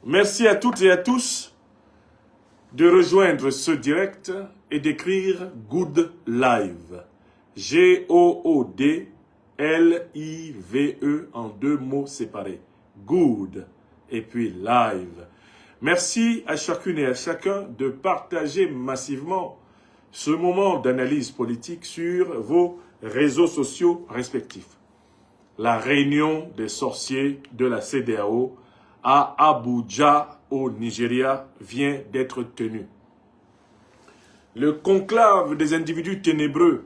Merci à toutes et à tous de rejoindre ce direct et d'écrire Good Live. G-O-O-D-L-I-V-E en deux mots séparés. Good et puis Live. Merci à chacune et à chacun de partager massivement ce moment d'analyse politique sur vos réseaux sociaux respectifs. La réunion des sorciers de la CEDEAO à Abuja, au Nigeria, vient d'être tenue. Le conclave des individus ténébreux,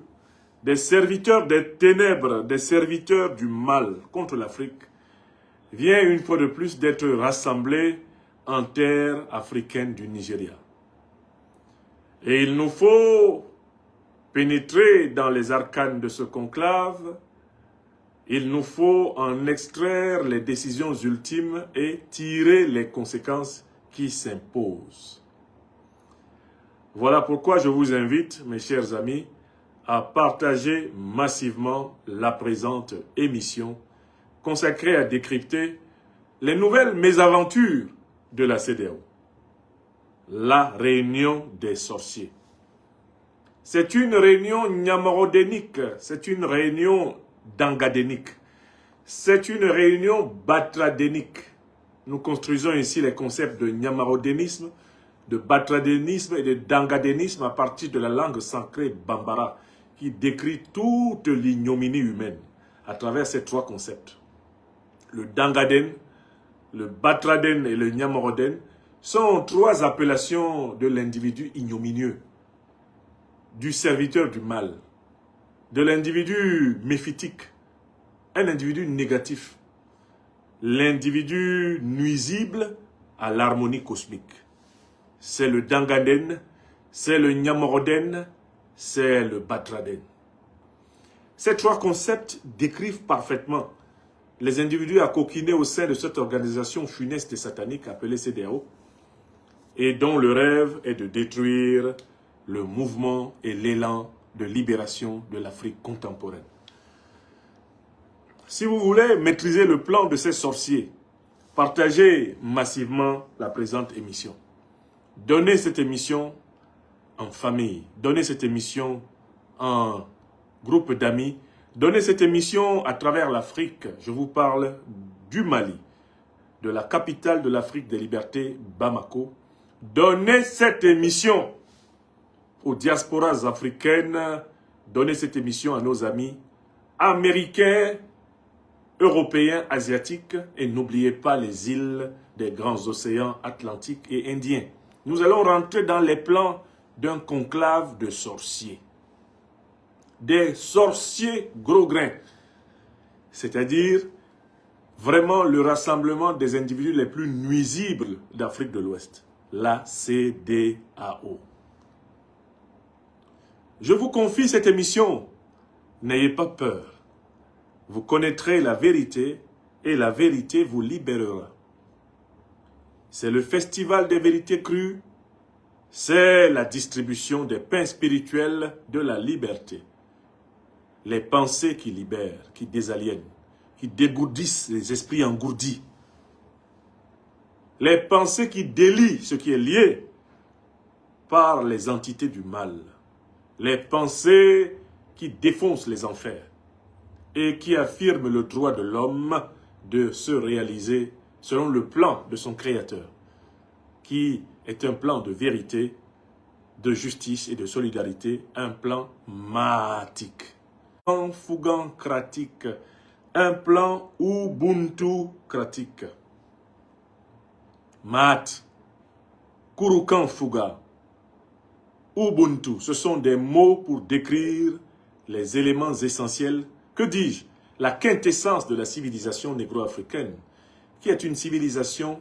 des serviteurs des ténèbres, des serviteurs du mal contre l'Afrique, vient une fois de plus d'être rassemblé en terre africaine du Nigeria. Et il nous faut pénétrer dans les arcanes de ce conclave. Il nous faut en extraire les décisions ultimes et tirer les conséquences qui s'imposent. Voilà pourquoi je vous invite, mes chers amis, à partager massivement la présente émission consacrée à décrypter les nouvelles mésaventures de la CEDEAO. La réunion des sorciers. C'est une réunion nyamarodénique, c'est une réunion dangadénique. C'est une réunion batradénique. Nous construisons ici les concepts de nyamarodénisme, de batradénisme et de dangadénisme à partir de la langue sacrée bambara qui décrit toute l'ignominie humaine à travers ces trois concepts. Le dangaden, le batraden et le nyamaroden sont trois appellations de l'individu ignominieux, du serviteur du mal, de l'individu méphitique, un individu négatif, l'individu nuisible à l'harmonie cosmique. C'est le dangaden, c'est le nyamoroden, c'est le batraden. Ces trois concepts décrivent parfaitement les individus à coquiner au sein de cette organisation funeste et satanique appelée CEDEAO et dont le rêve est de détruire le mouvement et l'élan de libération de l'Afrique contemporaine. Si vous voulez maîtriser le plan de ces sorciers, partagez massivement la présente émission. Donnez cette émission en famille, donnez cette émission en groupe d'amis, donnez cette émission à travers l'Afrique. Je vous parle du Mali, de la capitale de l'Afrique des libertés, Bamako. Donnez cette émission aux diasporas africaines, donnez cette émission à nos amis américains, européens, asiatiques et n'oubliez pas les îles des grands océans Atlantiques et Indiens. Nous allons rentrer dans les plans d'un conclave de sorciers. Des sorciers gros grains, c'est-à-dire vraiment le rassemblement des individus les plus nuisibles d'Afrique de l'Ouest, la CEDEAO. Je vous confie cette émission. N'ayez pas peur. Vous connaîtrez la vérité et la vérité vous libérera. C'est le festival des vérités crues. C'est la distribution des pains spirituels de la liberté. Les pensées qui libèrent, qui désaliènent, qui dégourdissent les esprits engourdis. Les pensées qui délient ce qui est lié par les entités du mal. Les pensées qui défoncent les enfers et qui affirment le droit de l'homme de se réaliser selon le plan de son Créateur, qui est un plan de vérité, de justice et de solidarité, un plan maatique, un Fugan-cratique, un plan Ubuntu-cratique. Maat, Kurukan Fuga, Ubuntu, ce sont des mots pour décrire les éléments essentiels, que dis-je, la quintessence de la civilisation négro-africaine, qui est une civilisation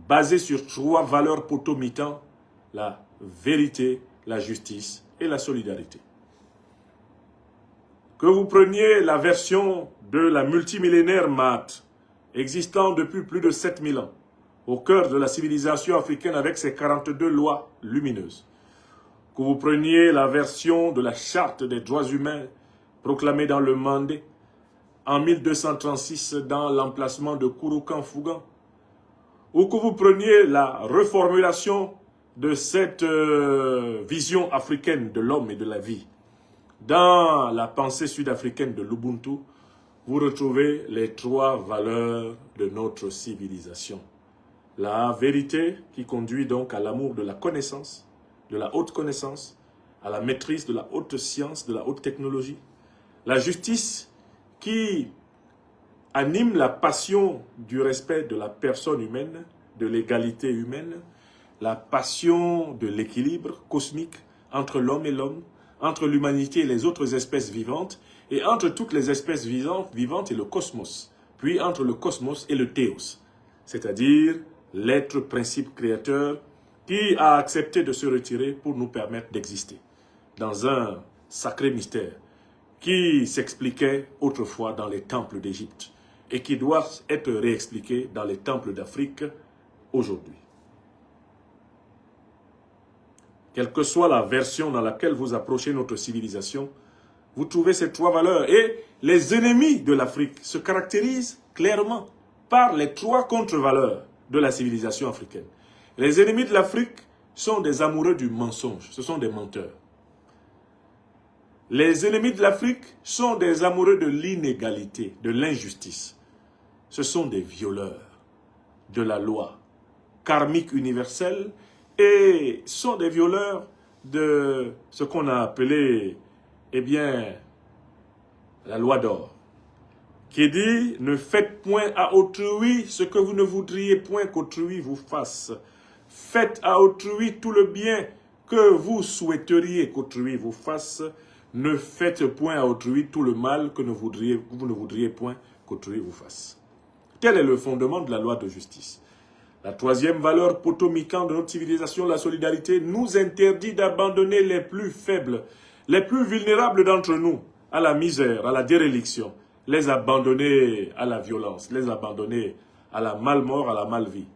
basée sur trois valeurs potomitantes, la vérité, la justice et la solidarité. Que vous preniez la version de la multimillénaire Maat, existant depuis plus de 7000 ans, au cœur de la civilisation africaine avec ses 42 lois lumineuses. Que vous preniez la version de la charte des droits humains proclamée dans le Mandé en 1236 dans l'emplacement de Kurukan Fugan, ou que vous preniez la reformulation de cette vision africaine de l'homme et de la vie, dans la pensée sud-africaine de l'Ubuntu, vous retrouvez les 3 valeurs de notre civilisation. La vérité qui conduit donc à l'amour de la connaissance, de la haute connaissance, à la maîtrise de la haute science, de la haute technologie. La justice qui anime la passion du respect de la personne humaine, de l'égalité humaine, la passion de l'équilibre cosmique entre l'homme et l'homme, entre l'humanité et les autres espèces vivantes, et entre toutes les espèces vivantes et le cosmos, puis entre le cosmos et le théos, c'est-à-dire l'être principe créateur qui a accepté de se retirer pour nous permettre d'exister dans un sacré mystère qui s'expliquait autrefois dans les temples d'Égypte et qui doit être réexpliqué dans les temples d'Afrique aujourd'hui. Quelle que soit la version dans laquelle vous approchez notre civilisation, vous trouvez ces 3 valeurs. Et les ennemis de l'Afrique se caractérisent clairement par les 3 contre-valeurs de la civilisation africaine. Les ennemis de l'Afrique sont des amoureux du mensonge, ce sont des menteurs. Les ennemis de l'Afrique sont des amoureux de l'inégalité, de l'injustice. Ce sont des violeurs de la loi karmique universelle et sont des violeurs de ce qu'on a appelé, eh bien, la loi d'or, qui dit « Ne faites point à autrui ce que vous ne voudriez point qu'autrui vous fasse. Faites à autrui tout le bien que vous souhaiteriez qu'autrui vous fasse. Ne faites point à autrui tout le mal que vous ne voudriez point qu'autrui vous fasse. » Tel est le fondement de la loi de justice. La 3e valeur potomiquante de notre civilisation, la solidarité, nous interdit d'abandonner les plus faibles, les plus vulnérables d'entre nous, à la misère, à la déréliction, les abandonner à la violence, les abandonner à la malmort, à la malvie.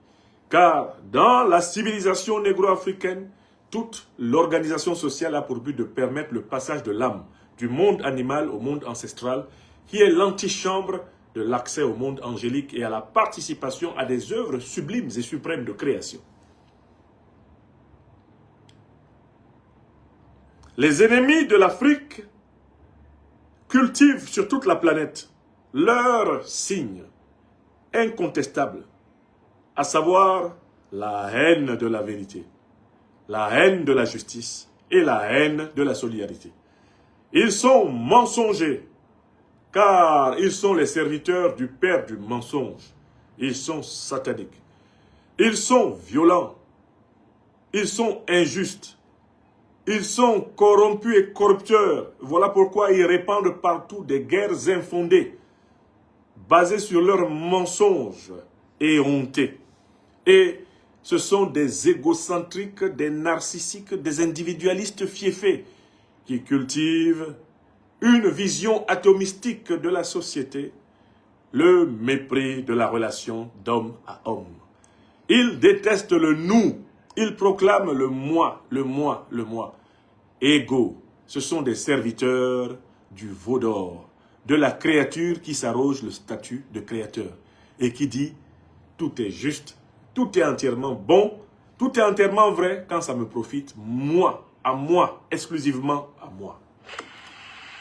Car dans la civilisation négro-africaine, toute l'organisation sociale a pour but de permettre le passage de l'âme du monde animal au monde ancestral, qui est l'antichambre de l'accès au monde angélique et à la participation à des œuvres sublimes et suprêmes de création. Les ennemis de l'Afrique cultivent sur toute la planète leur signe incontestable, à savoir la haine de la vérité, la haine de la justice et la haine de la solidarité. Ils sont mensongers, car ils sont les serviteurs du père du mensonge. Ils sont sataniques. Ils sont violents. Ils sont injustes. Ils sont corrompus et corrupteurs. Voilà pourquoi ils répandent partout des guerres infondées, basées sur leurs mensonges et hontés. Et ce sont des égocentriques, des narcissiques, des individualistes fiefés qui cultivent une vision atomistique de la société, le mépris de la relation d'homme à homme. Ils détestent le nous, ils proclament le moi, le moi, le moi. Égaux, ce sont des serviteurs du veau d'or, de la créature qui s'arroge le statut de créateur et qui dit « tout est juste, tout est entièrement bon, tout est entièrement vrai quand ça me profite, moi, exclusivement à moi ».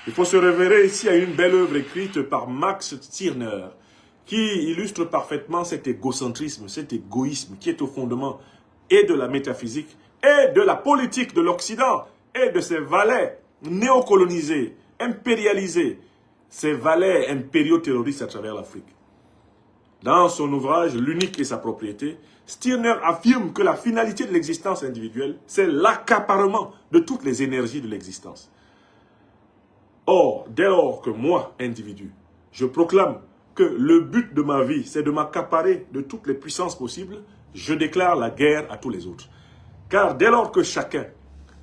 Il faut se référer ici à une belle œuvre écrite par Max Stirner qui illustre parfaitement cet égocentrisme, cet égoïsme qui est au fondement et de la métaphysique et de la politique de l'Occident et de ses valets néocolonisés, impérialisés, ces valets impériaux terroristes à travers l'Afrique. Dans son ouvrage « L'unique et sa propriété », Stirner affirme que la finalité de l'existence individuelle, c'est l'accaparement de toutes les énergies de l'existence. Or, dès lors que moi, individu, je proclame que le but de ma vie, c'est de m'accaparer de toutes les puissances possibles, je déclare la guerre à tous les autres. Car dès lors que chacun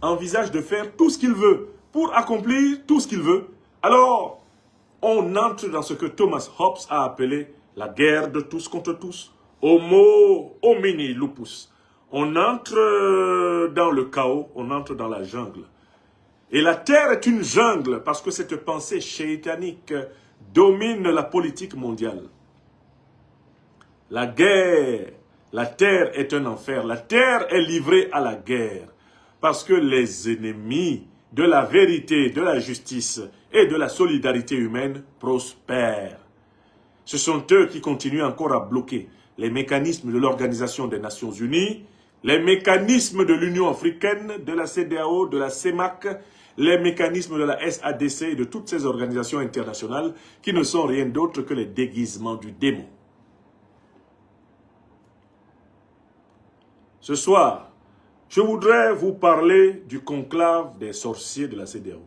envisage de faire tout ce qu'il veut pour accomplir tout ce qu'il veut, alors on entre dans ce que Thomas Hobbes a appelé la guerre de tous contre tous, homo homini lupus. On entre dans le chaos, on entre dans la jungle. Et la terre est une jungle parce que cette pensée chétanique domine la politique mondiale. La guerre La terre est un enfer. La terre est livrée à la guerre. Parce que les ennemis de la vérité, de la justice et de la solidarité humaine prospèrent. Ce sont eux qui continuent encore à bloquer les mécanismes de l'Organisation des Nations Unies, les mécanismes de l'Union africaine, de la CEDEAO, de la CEMAC, les mécanismes de la SADC et de toutes ces organisations internationales qui ne sont rien d'autre que les déguisements du démon. Ce soir, je voudrais vous parler du conclave des sorciers de la CEDEAO.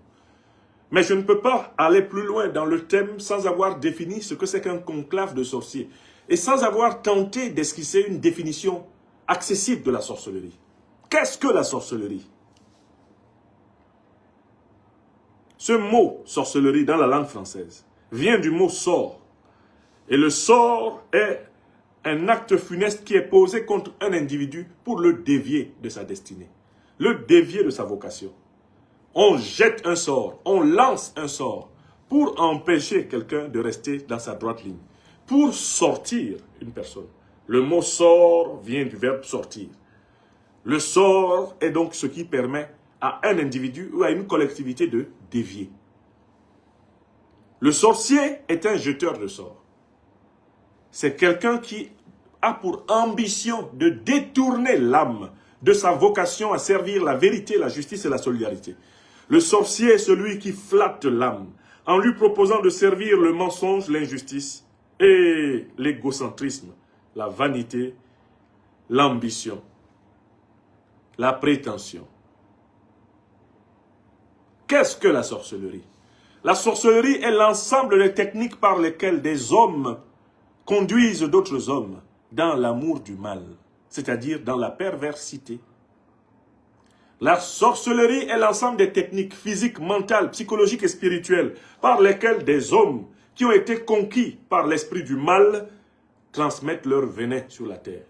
Mais je ne peux pas aller plus loin dans le thème sans avoir défini ce que c'est qu'un conclave de sorciers et sans avoir tenté d'esquisser une définition accessible de la sorcellerie. Qu'est-ce que la sorcellerie? Ce mot sorcellerie dans la langue française vient du mot sort. Et le sort est un acte funeste qui est posé contre un individu pour le dévier de sa destinée, le dévier de sa vocation. On jette un sort, on lance un sort pour empêcher quelqu'un de rester dans sa droite ligne, pour sortir une personne. Le mot sort vient du verbe sortir. Le sort est donc ce qui permet à un individu ou à une collectivité de dévier. Le sorcier est un jeteur de sorts. C'est quelqu'un qui a pour ambition de détourner l'âme de sa vocation à servir la vérité, la justice et la solidarité. Le sorcier est celui qui flatte l'âme en lui proposant de servir le mensonge, l'injustice et l'égocentrisme, la vanité, l'ambition, la prétention. Qu'est-ce que la sorcellerie? La sorcellerie est l'ensemble des techniques par lesquelles des hommes conduisent d'autres hommes dans l'amour du mal, c'est-à-dire dans la perversité. La sorcellerie est l'ensemble des techniques physiques, mentales, psychologiques et spirituelles par lesquelles des hommes qui ont été conquis par l'esprit du mal transmettent leur venin sur la terre.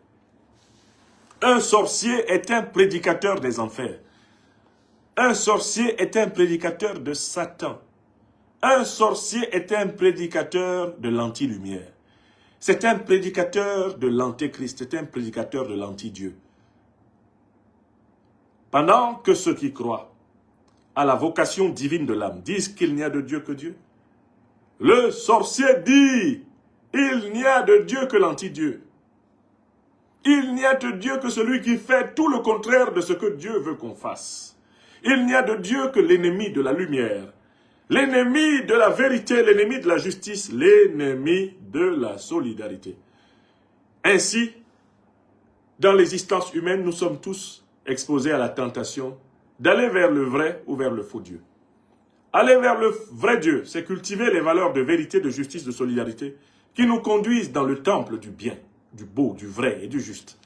Un sorcier est un prédicateur des enfers. Un sorcier est un prédicateur de Satan. Un sorcier est un prédicateur de l'anti-lumière. C'est un prédicateur de l'antéchrist, c'est un prédicateur de l'anti-Dieu. Pendant que ceux qui croient à la vocation divine de l'âme disent qu'il n'y a de Dieu que Dieu, le sorcier dit, il n'y a de Dieu que l'anti-Dieu. Il n'y a de Dieu que celui qui fait tout le contraire de ce que Dieu veut qu'on fasse. Il n'y a de Dieu que l'ennemi de la lumière, l'ennemi de la vérité, l'ennemi de la justice, l'ennemi de la solidarité. Ainsi, dans l'existence humaine, nous sommes tous exposés à la tentation d'aller vers le vrai ou vers le faux Dieu. Aller vers le vrai Dieu, c'est cultiver les valeurs de vérité, de justice, de solidarité qui nous conduisent dans le temple du bien, du beau, du vrai et du juste.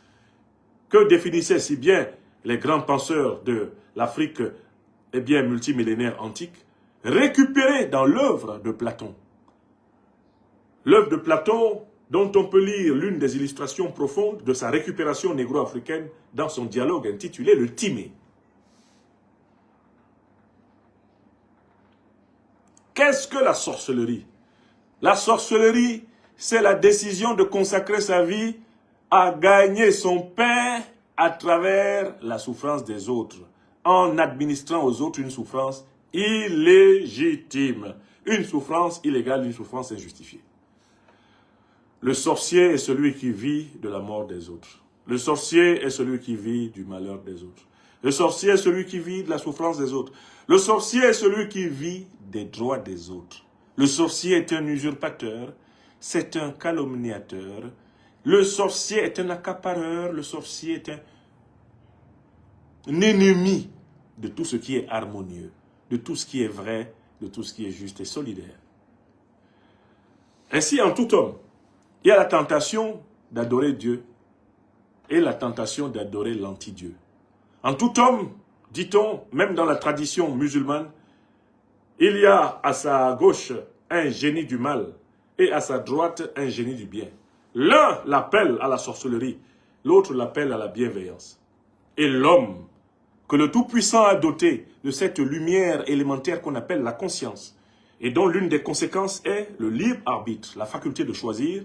Que définissaient si bien les grands penseurs de l'Afrique multimillénaire antique, récupérés dans l'œuvre de Platon. L'œuvre de Platon, dont on peut lire l'une des illustrations profondes de sa récupération négro-africaine dans son dialogue intitulé « Le Timée ». Qu'est-ce que la sorcellerie? La sorcellerie, c'est la décision de consacrer sa vie à gagner son pain à travers la souffrance des autres, en administrant aux autres une souffrance illégitime, une souffrance illégale, une souffrance injustifiée. Le sorcier est celui qui vit de la mort des autres. Le sorcier est celui qui vit du malheur des autres. Le sorcier est celui qui vit de la souffrance des autres. Le sorcier est celui qui vit des droits des autres. Le sorcier est un usurpateur, c'est un calomniateur. Le sorcier est un accapareur, le sorcier est un ennemi de tout ce qui est harmonieux, de tout ce qui est vrai, de tout ce qui est juste et solidaire. Ainsi, en tout homme, il y a la tentation d'adorer Dieu et la tentation d'adorer l'anti-Dieu. En tout homme, dit-on, même dans la tradition musulmane, il y a à sa gauche un génie du mal et à sa droite un génie du bien. L'un l'appelle à la sorcellerie, l'autre l'appelle à la bienveillance. Et l'homme que le Tout-Puissant a doté de cette lumière élémentaire qu'on appelle la conscience, et dont l'une des conséquences est le libre arbitre, la faculté de choisir,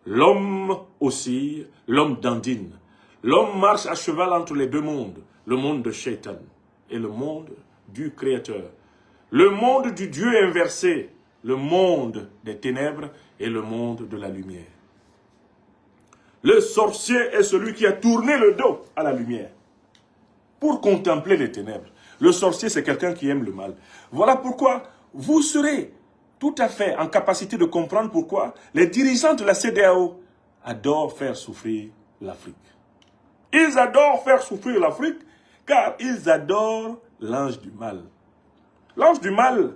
L'homme oscille, l'homme dandine. L'homme marche à cheval entre les deux mondes, le monde de Shaitan et le monde du Créateur. Le monde du Dieu inversé, le monde des ténèbres et le monde de la lumière. Le sorcier est celui qui a tourné le dos à la lumière pour contempler les ténèbres. Le sorcier, c'est quelqu'un qui aime le mal. Voilà pourquoi vous serez tout à fait en capacité de comprendre pourquoi les dirigeants de la CEDEAO adorent faire souffrir l'Afrique. Ils adorent faire souffrir l'Afrique car ils adorent l'ange du mal. L'ange du mal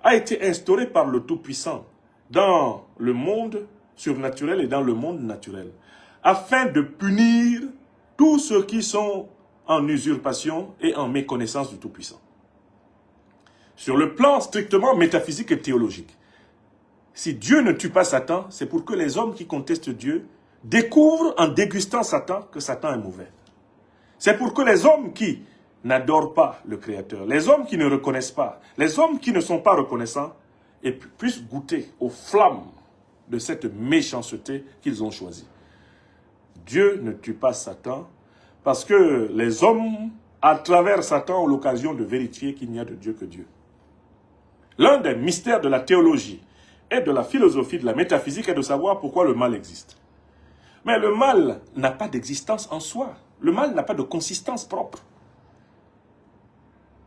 a été instauré par le Tout-Puissant dans le monde surnaturel et dans le monde naturel, afin de punir tous ceux qui sont en usurpation et en méconnaissance du Tout-Puissant. Sur le plan strictement métaphysique et théologique, si Dieu ne tue pas Satan, c'est pour que les hommes qui contestent Dieu découvrent en dégustant Satan que Satan est mauvais. C'est pour que les hommes qui n'adorent pas le Créateur, les hommes qui ne reconnaissent pas, les hommes qui ne sont pas reconnaissants, et puissent goûter aux flammes de cette méchanceté qu'ils ont choisie. Dieu ne tue pas Satan parce que les hommes, à travers Satan, ont l'occasion de vérifier qu'il n'y a de Dieu que Dieu. L'un des mystères de la théologie et de la philosophie, de la métaphysique, est de savoir pourquoi le mal existe. Mais le mal n'a pas d'existence en soi. Le mal n'a pas de consistance propre.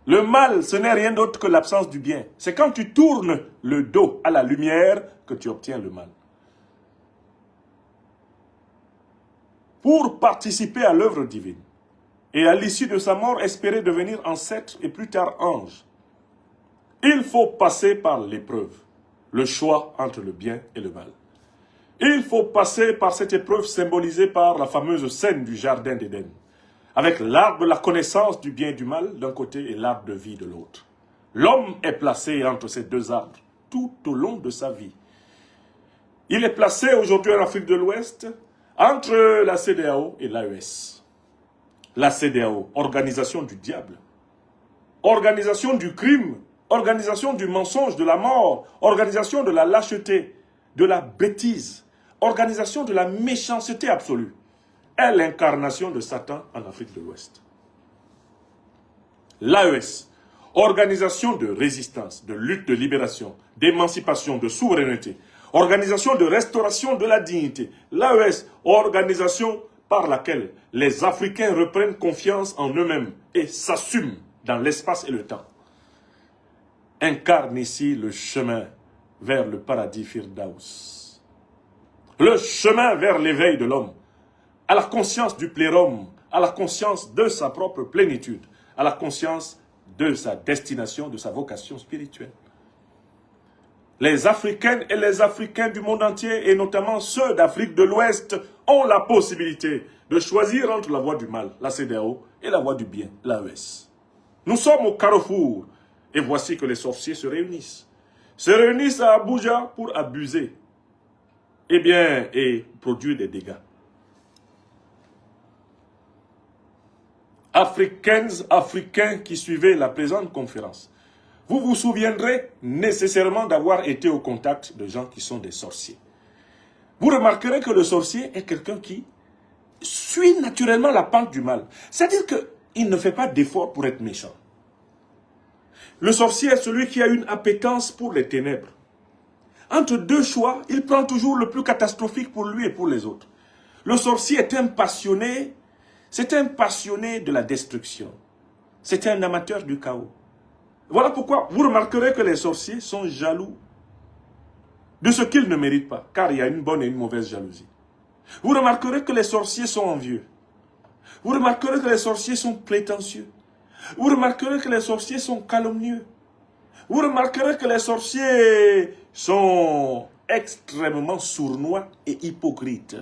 Le mal, ce n'est rien d'autre que l'absence du bien. C'est quand tu tournes le dos à la lumière que tu obtiens le mal. Pour participer à l'œuvre divine et à l'issue de sa mort, espérer devenir ancêtre et plus tard ange, il faut passer par l'épreuve, le choix entre le bien et le mal. Il faut passer par cette épreuve symbolisée par la fameuse scène du jardin d'Éden, avec l'arbre de la connaissance du bien et du mal d'un côté et l'arbre de vie de l'autre. L'homme est placé entre ces deux arbres tout au long de sa vie. Il est placé aujourd'hui en Afrique de l'Ouest entre la CEDEAO et l'AES. La CEDEAO, organisation du diable, organisation du crime, organisation du mensonge, de la mort, organisation de la lâcheté, de la bêtise, organisation de la méchanceté absolue, est l'incarnation de Satan en Afrique de l'Ouest. L'AES, organisation de résistance, de lutte de libération, d'émancipation, de souveraineté, organisation de restauration de la dignité. L'AES, organisation par laquelle les Africains reprennent confiance en eux-mêmes et s'assument dans l'espace et le temps, incarne ici le chemin vers le paradis Firdaus. Le chemin vers l'éveil de l'homme, à la conscience du plérum, à la conscience de sa propre plénitude, à la conscience de sa destination, de sa vocation spirituelle. Les Africaines et les Africains du monde entier, et notamment ceux d'Afrique de l'Ouest, ont la possibilité de choisir entre la voie du mal, la CEDEAO, et la voie du bien, l'AES. Nous sommes au carrefour, et voici que les sorciers se réunissent. Se réunissent à Abuja pour abuser, et produire des dégâts. Africains qui suivaient la présente conférence, vous vous souviendrez nécessairement d'avoir été au contact de gens qui sont des sorciers. Vous remarquerez que le sorcier est quelqu'un qui suit naturellement la pente du mal. C'est-à-dire qu'il ne fait pas d'effort pour être méchant. Le sorcier est celui qui a une appétence pour les ténèbres. Entre deux choix, il prend toujours le plus catastrophique pour lui et pour les autres. Le sorcier est un passionné, c'est un passionné de la destruction. C'est un amateur du chaos. Voilà pourquoi vous remarquerez que les sorciers sont jaloux de ce qu'ils ne méritent pas, car il y a une bonne et une mauvaise jalousie. Vous remarquerez que les sorciers sont envieux. Vous remarquerez que les sorciers sont prétentieux. Vous remarquerez que les sorciers sont calomnieux. Vous remarquerez que les sorciers sont extrêmement sournois et hypocrites.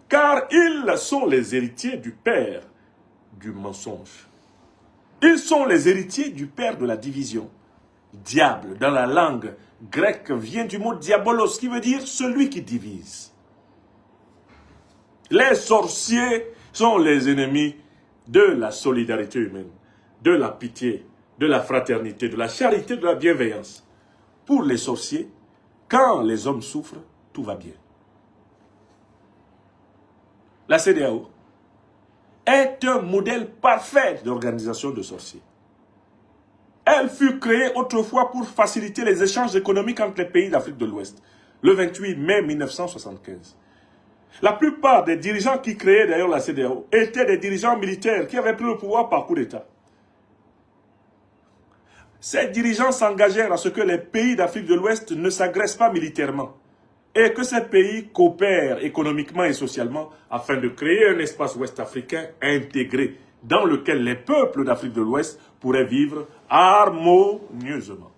Car ils sont les héritiers du père du mensonge. Ils sont les héritiers du père de la division. Diable, dans la langue grecque, vient du mot diabolos, qui veut dire celui qui divise. Les sorciers sont les ennemis de la solidarité humaine, de la pitié, de la fraternité, de la charité, de la bienveillance. Pour les sorciers, quand les hommes souffrent, tout va bien. la CEDEAO, est un modèle parfait d'organisation de sorciers. Elle fut créée autrefois pour faciliter les échanges économiques entre les pays d'Afrique de l'Ouest, le 28 mai 1975. La plupart des dirigeants qui créaient d'ailleurs la CEDEAO étaient des dirigeants militaires qui avaient pris le pouvoir par coup d'État. Ces dirigeants s'engagèrent à ce que les pays d'Afrique de l'Ouest ne s'agressent pas militairement et que ces pays coopèrent économiquement et socialement afin de créer un espace ouest-africain intégré dans lequel les peuples d'Afrique de l'Ouest pourraient vivre harmonieusement.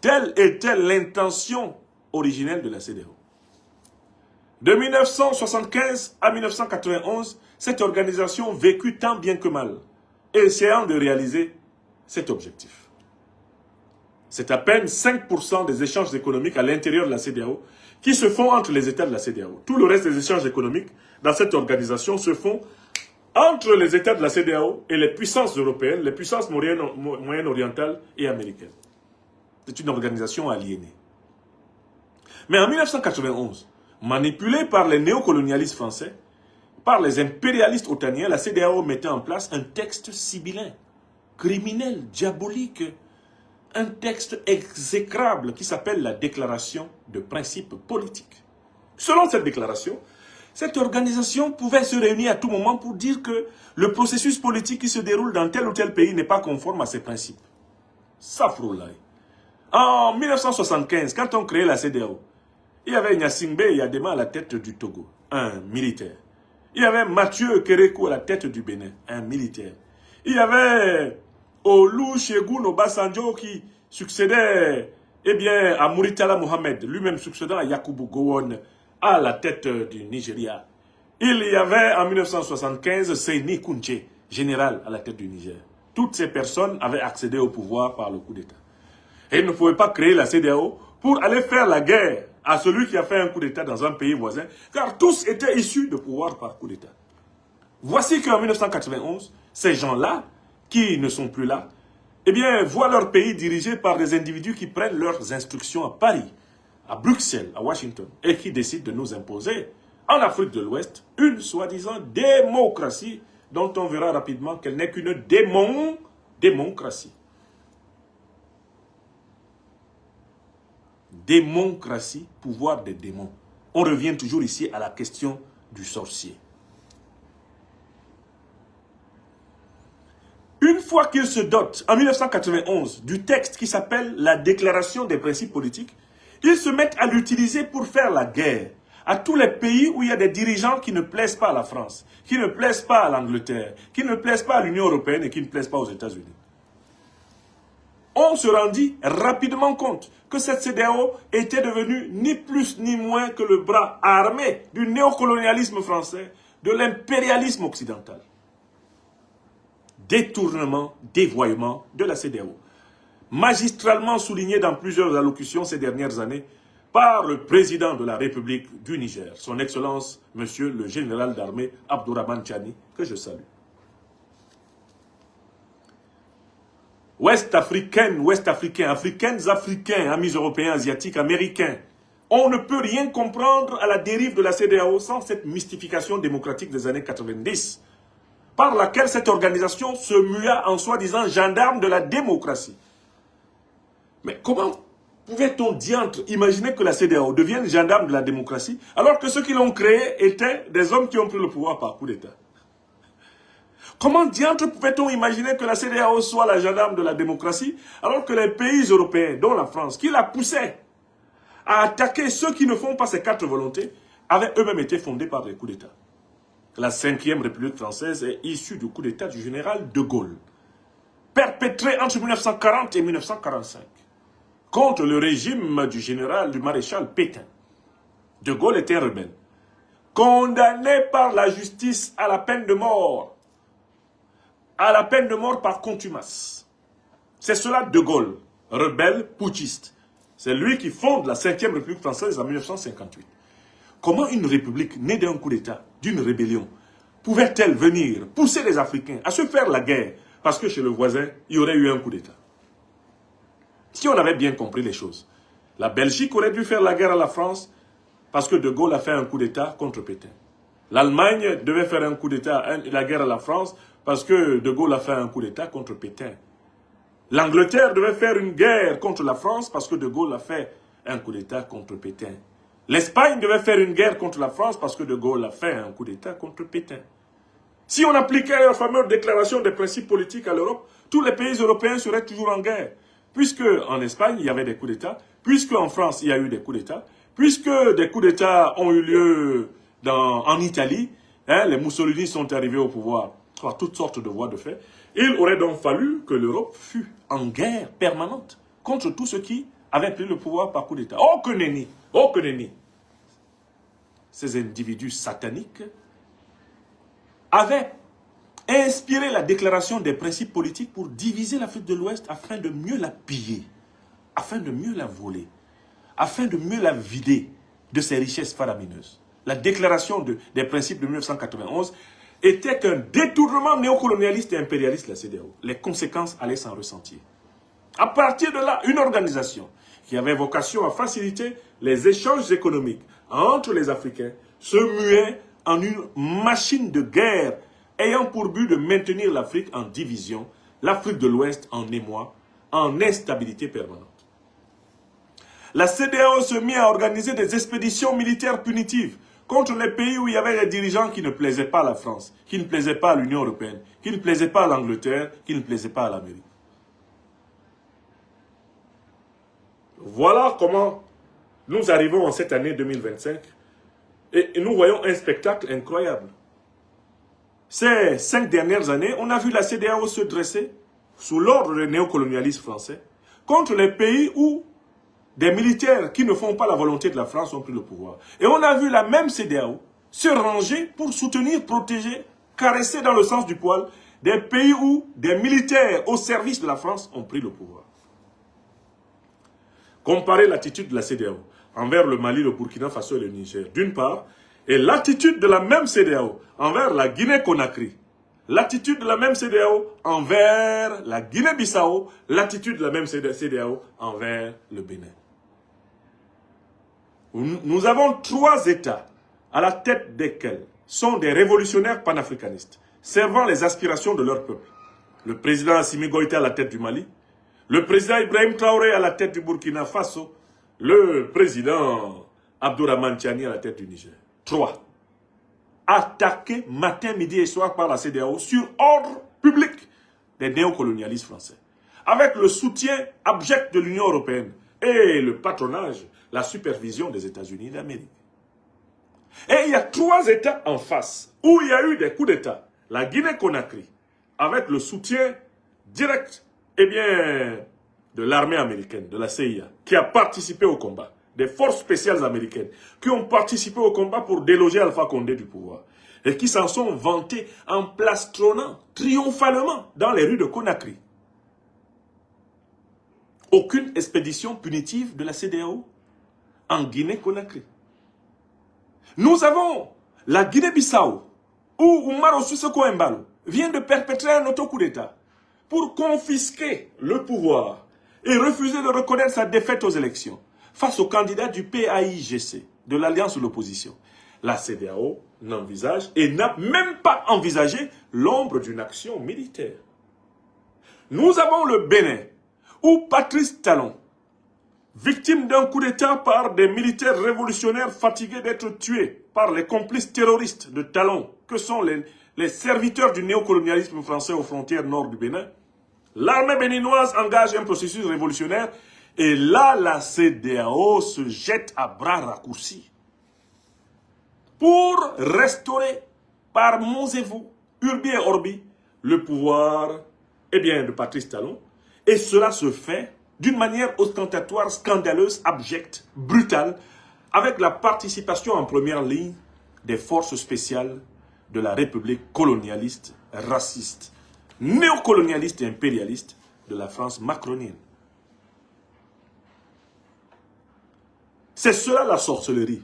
Telle était l'intention originelle de la CEDEAO. De 1975 à 1991, cette organisation vécut tant bien que mal, essayant de réaliser cet objectif. C'est à peine 5% des échanges économiques à l'intérieur de la CEDEAO qui se font entre les États de la CEDEAO. Tout le reste des échanges économiques dans cette organisation se font entre les États de la CEDEAO et les puissances européennes, les puissances moyen-orientales et américaines. C'est une organisation aliénée. Mais en 1991, manipulée par les néocolonialistes français, par les impérialistes otaniens, la CEDEAO mettait en place un texte sibyllin, criminel, diabolique, un texte exécrable qui s'appelle la Déclaration de principes politiques. Selon cette déclaration, cette organisation pouvait se réunir à tout moment pour dire que le processus politique qui se déroule dans tel ou tel pays n'est pas conforme à ses principes. Safroulaye. En 1975, quand on créait la CEDEAO, il y avait Gnassingbé Yadema à la tête du Togo, un militaire. Il y avait Mathieu Kérékou à la tête du Bénin, un militaire. Il y avait Olusegun Obasanjo qui succédait à Murtala Mohamed, lui-même succédant à Yakubu Gowon à la tête du Nigeria. Il y avait en 1975 Seyni Kounché, général à la tête du Niger. Toutes ces personnes avaient accédé au pouvoir par le coup d'État. Et ils ne pouvaient pas créer la CEDEAO pour aller faire la guerre à celui qui a fait un coup d'État dans un pays voisin, car tous étaient issus de pouvoir par coup d'État. Voici qu'en 1991, ces gens-là, qui ne sont plus là, voient leur pays dirigé par des individus qui prennent leurs instructions à Paris, à Bruxelles, à Washington, et qui décident de nous imposer, en Afrique de l'Ouest, une soi-disant démocratie, dont on verra rapidement qu'elle n'est qu'une démocratie. Démocratie, pouvoir des démons. On revient toujours ici à la question du sorcier. Une fois qu'ils se dotent, en 1991, du texte qui s'appelle la Déclaration des principes politiques, ils se mettent à l'utiliser pour faire la guerre à tous les pays où il y a des dirigeants qui ne plaisent pas à la France, qui ne plaisent pas à l'Angleterre, qui ne plaisent pas à l'Union européenne et qui ne plaisent pas aux États-Unis. On se rendit rapidement compte que cette CEDEAO était devenue ni plus ni moins que le bras armé du néocolonialisme français, de l'impérialisme occidental. Détournement, dévoiement de la CEDEAO, magistralement souligné dans plusieurs allocutions ces dernières années par le président de la République du Niger, son Excellence, Monsieur le Général d'Armée Abdourahmane Tchani, que je salue. Ouest-africaines, Ouest-africains, Africaines, Africains, amis européens, asiatiques, américains. On ne peut rien comprendre à la dérive de la CEDEAO sans cette mystification démocratique des années 90, par laquelle cette organisation se mua en soi-disant gendarme de la démocratie. Mais comment pouvait-on diantre imaginer que la CEDEAO devienne gendarme de la démocratie alors que ceux qui l'ont créée étaient des hommes qui ont pris le pouvoir par coup d'État? Comment diantre pouvait-on imaginer que la CEDEAO soit la gendarme de la démocratie alors que les pays européens, dont la France, qui la poussaient à attaquer ceux qui ne font pas ces quatre volontés, avaient eux-mêmes été fondés par des coups d'État? La 5e République française est issue du coup d'État du général de Gaulle, perpétré entre 1940 et 1945, contre le régime du maréchal Pétain. De Gaulle était un rebelle, condamné par la justice à la peine de mort, par contumace. C'est cela de Gaulle, rebelle putschiste. C'est lui qui fonde la 5e République française en 1958. Comment une république née d'un coup d'État, d'une rébellion, pouvait-elle venir pousser les Africains à se faire la guerre parce que chez le voisin, il y aurait eu un coup d'État? Si on avait bien compris les choses, la Belgique aurait dû faire la guerre à la France parce que De Gaulle a fait un coup d'État contre Pétain. L'Allemagne devait faire un coup d'État, la guerre à la France, parce que De Gaulle a fait un coup d'État contre Pétain. L'Angleterre devait faire une guerre contre la France, parce que De Gaulle a fait un coup d'État contre Pétain. L'Espagne devait faire une guerre contre la France, parce que De Gaulle a fait un coup d'État contre Pétain. Si on appliquait la fameuse déclaration des principes politiques à l'Europe, tous les pays européens seraient toujours en guerre. Puisque en Espagne, il y avait des coups d'État, puisque en France, il y a eu des coups d'État, puisque des coups d'État ont eu lieu en Italie, les Mussolini sont arrivés au pouvoir par toutes sortes de voies de fait, il aurait donc fallu que l'Europe fût en guerre permanente contre tous ceux qui avaient pris le pouvoir par coup d'État. Oh que nenni! Oh que nenni! Ces individus sataniques avaient inspiré la déclaration des principes politiques pour diviser l'Afrique de l'Ouest afin de mieux la piller, afin de mieux la voler, afin de mieux la vider de ses richesses faramineuses. La déclaration des principes de 1991 était qu'un détournement néocolonialiste et impérialiste de la CEDEAO. Les conséquences allaient s'en ressentir. À partir de là, une organisation qui avait vocation à faciliter les échanges économiques entre les Africains se muait en une machine de guerre ayant pour but de maintenir l'Afrique en division, l'Afrique de l'Ouest en émoi, en instabilité permanente. La CEDEAO se mit à organiser des expéditions militaires punitives contre les pays où il y avait des dirigeants qui ne plaisaient pas à la France, qui ne plaisaient pas à l'Union européenne, qui ne plaisaient pas à l'Angleterre, qui ne plaisaient pas à l'Amérique. Voilà comment nous arrivons en cette année 2025 et nous voyons un spectacle incroyable. Ces 5 dernières années, on a vu la CEDEAO se dresser sous l'ordre des néocolonialistes français contre les pays où des militaires qui ne font pas la volonté de la France ont pris le pouvoir. Et on a vu la même CEDEAO se ranger pour soutenir, protéger, caresser dans le sens du poil des pays où des militaires au service de la France ont pris le pouvoir. Comparez l'attitude de la CEDEAO envers le Mali, le Burkina Faso et le Niger, d'une part, et l'attitude de la même CEDEAO envers la Guinée-Conakry, l'attitude de la même CEDEAO envers la Guinée-Bissau, l'attitude de la même CEDEAO envers le Bénin. Nous avons 3 États à la tête desquels sont des révolutionnaires panafricanistes, servant les aspirations de leur peuple. Le président Assimi Goïta à la tête du Mali, le président Ibrahim Traoré à la tête du Burkina Faso, le président Abdourahmane Tiani à la tête du Niger. 3. Attaqués matin, midi et soir par la CEDEAO sur ordre public des néocolonialistes français. Avec le soutien abject de l'Union européenne et le patronage, la supervision des États-Unis d'Amérique. Et il y a 3 États en face où il y a eu des coups d'État. La Guinée-Conakry, avec le soutien direct de l'armée américaine, de la CIA, qui a participé au combat, des forces spéciales américaines, qui ont participé au combat pour déloger Alpha Condé du pouvoir, et qui s'en sont vantés en plastronnant triomphalement dans les rues de Conakry. Aucune expédition punitive de la CEDEAO en Guinée-Conakry. Nous avons la Guinée-Bissau, où Umaro Sissoko Embalo vient de perpétrer un autre coup d'État pour confisquer le pouvoir et refuser de reconnaître sa défaite aux élections face au candidat du PAIGC, de l'Alliance de l'opposition. La CEDEAO n'envisage et n'a même pas envisagé l'ombre d'une action militaire. Nous avons le Bénin, où Patrice Talon, victime d'un coup d'État par des militaires révolutionnaires fatigués d'être tués par les complices terroristes de Talon, que sont les serviteurs du néocolonialisme français aux frontières nord du Bénin, l'armée béninoise engage un processus révolutionnaire et là, la CEDEAO se jette à bras raccourcis pour restaurer par Monzévo, Urbi et Orbi, le pouvoir de Patrice Talon. Et cela se fait d'une manière ostentatoire, scandaleuse, abjecte, brutale, avec la participation en première ligne des forces spéciales de la République colonialiste, raciste, néocolonialiste et impérialiste de la France macronienne. C'est cela la sorcellerie.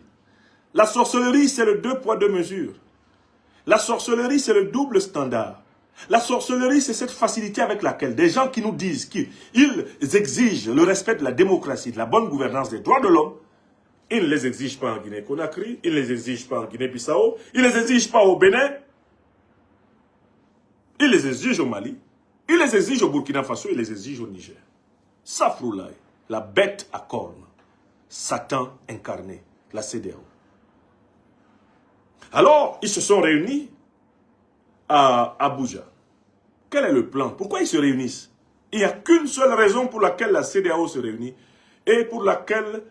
La sorcellerie, c'est le 2 poids 2 mesures. La sorcellerie, c'est le double standard. La sorcellerie, c'est cette facilité avec laquelle des gens qui nous disent qu'ils exigent le respect de la démocratie, de la bonne gouvernance des droits de l'homme, Ils ne les exigent pas en Guinée-Conakry, ils ne les exigent pas en Guinée-Bissau, ils ne les exigent pas au Bénin, ils les exigent au Mali, ils les exigent au Burkina Faso, ils les exigent au Niger. Safroulaye, la bête à cornes, Satan incarné, la CEDEAO. Alors, ils se sont réunis à Abuja. Quel est le plan? Pourquoi ils se réunissent? Il n'y a qu'une seule raison pour laquelle la CEDEAO se réunit et pour laquelle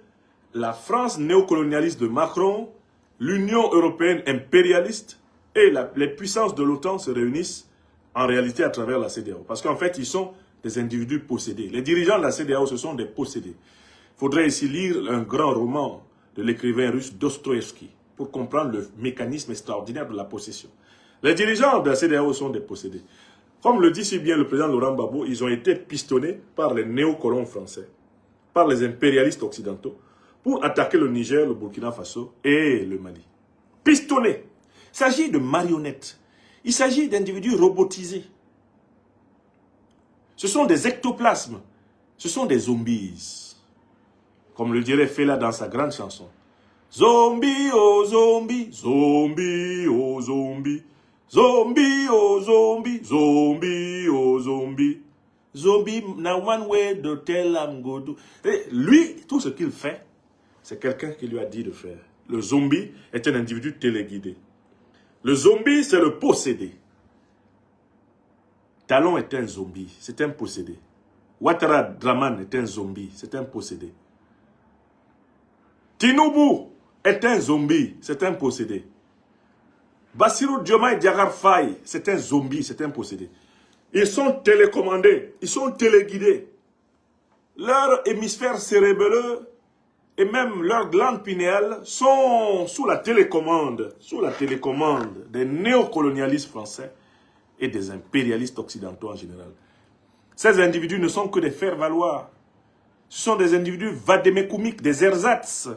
la France néocolonialiste de Macron, l'Union européenne impérialiste et les puissances de l'OTAN se réunissent en réalité à travers la CEDEAO. Parce qu'en fait, ils sont des individus possédés. Les dirigeants de la CEDEAO, ce sont des possédés. Il faudrait ici lire un grand roman de l'écrivain russe Dostoïevski pour comprendre le mécanisme extraordinaire de la possession. Les dirigeants de la CEDEAO sont des possédés. Comme le dit si bien le président Laurent Gbagbo, ils ont été pistonnés par les néocolons français, par les impérialistes occidentaux, pour attaquer le Niger, le Burkina Faso et le Mali. Pistonnés. Il s'agit de marionnettes. Il s'agit d'individus robotisés. Ce sont des ectoplasmes. Ce sont des zombies. Comme le dirait Fela dans sa grande chanson. Zombie, oh zombie, zombie, oh zombie. Zombie, oh zombie, zombie, oh zombie. Zombie, na one way to tell I'm go do. Et lui, tout ce qu'il fait, c'est quelqu'un qui lui a dit de faire. Le zombie est un individu téléguidé. Le zombie, c'est le possédé. Talon est un zombie, c'est un possédé. Ouattara Draman est un zombie, c'est un possédé. Tinubu est un zombie, c'est un possédé. Bassirou Diomaye Diakhar Faye, c'est un zombie, c'est un possédé. Ils sont télécommandés, ils sont téléguidés. Leur hémisphère cérébelleux et même leurs glandes pinéales sont sous la télécommande des néocolonialistes français et des impérialistes occidentaux en général. Ces individus ne sont que des faire-valoir. Ce sont des individus vadémécoumiques, des ersatz,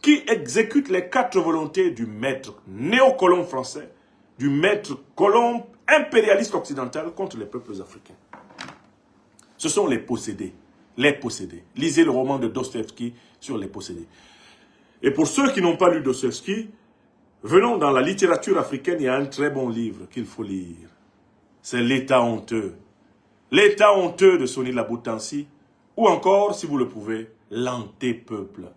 qui exécutent les 4 volontés du maître néocolon français, du maître colon impérialiste occidental contre les peuples africains. Ce sont les possédés. Les possédés. Lisez le roman de Dostoïevski sur les possédés. Et pour ceux qui n'ont pas lu Dostoïevski, venons dans la littérature africaine, il y a un très bon livre qu'il faut lire. C'est L'État honteux. L'État honteux de Soni Laboutansi, ou encore, si vous le pouvez, L'Antépeuple.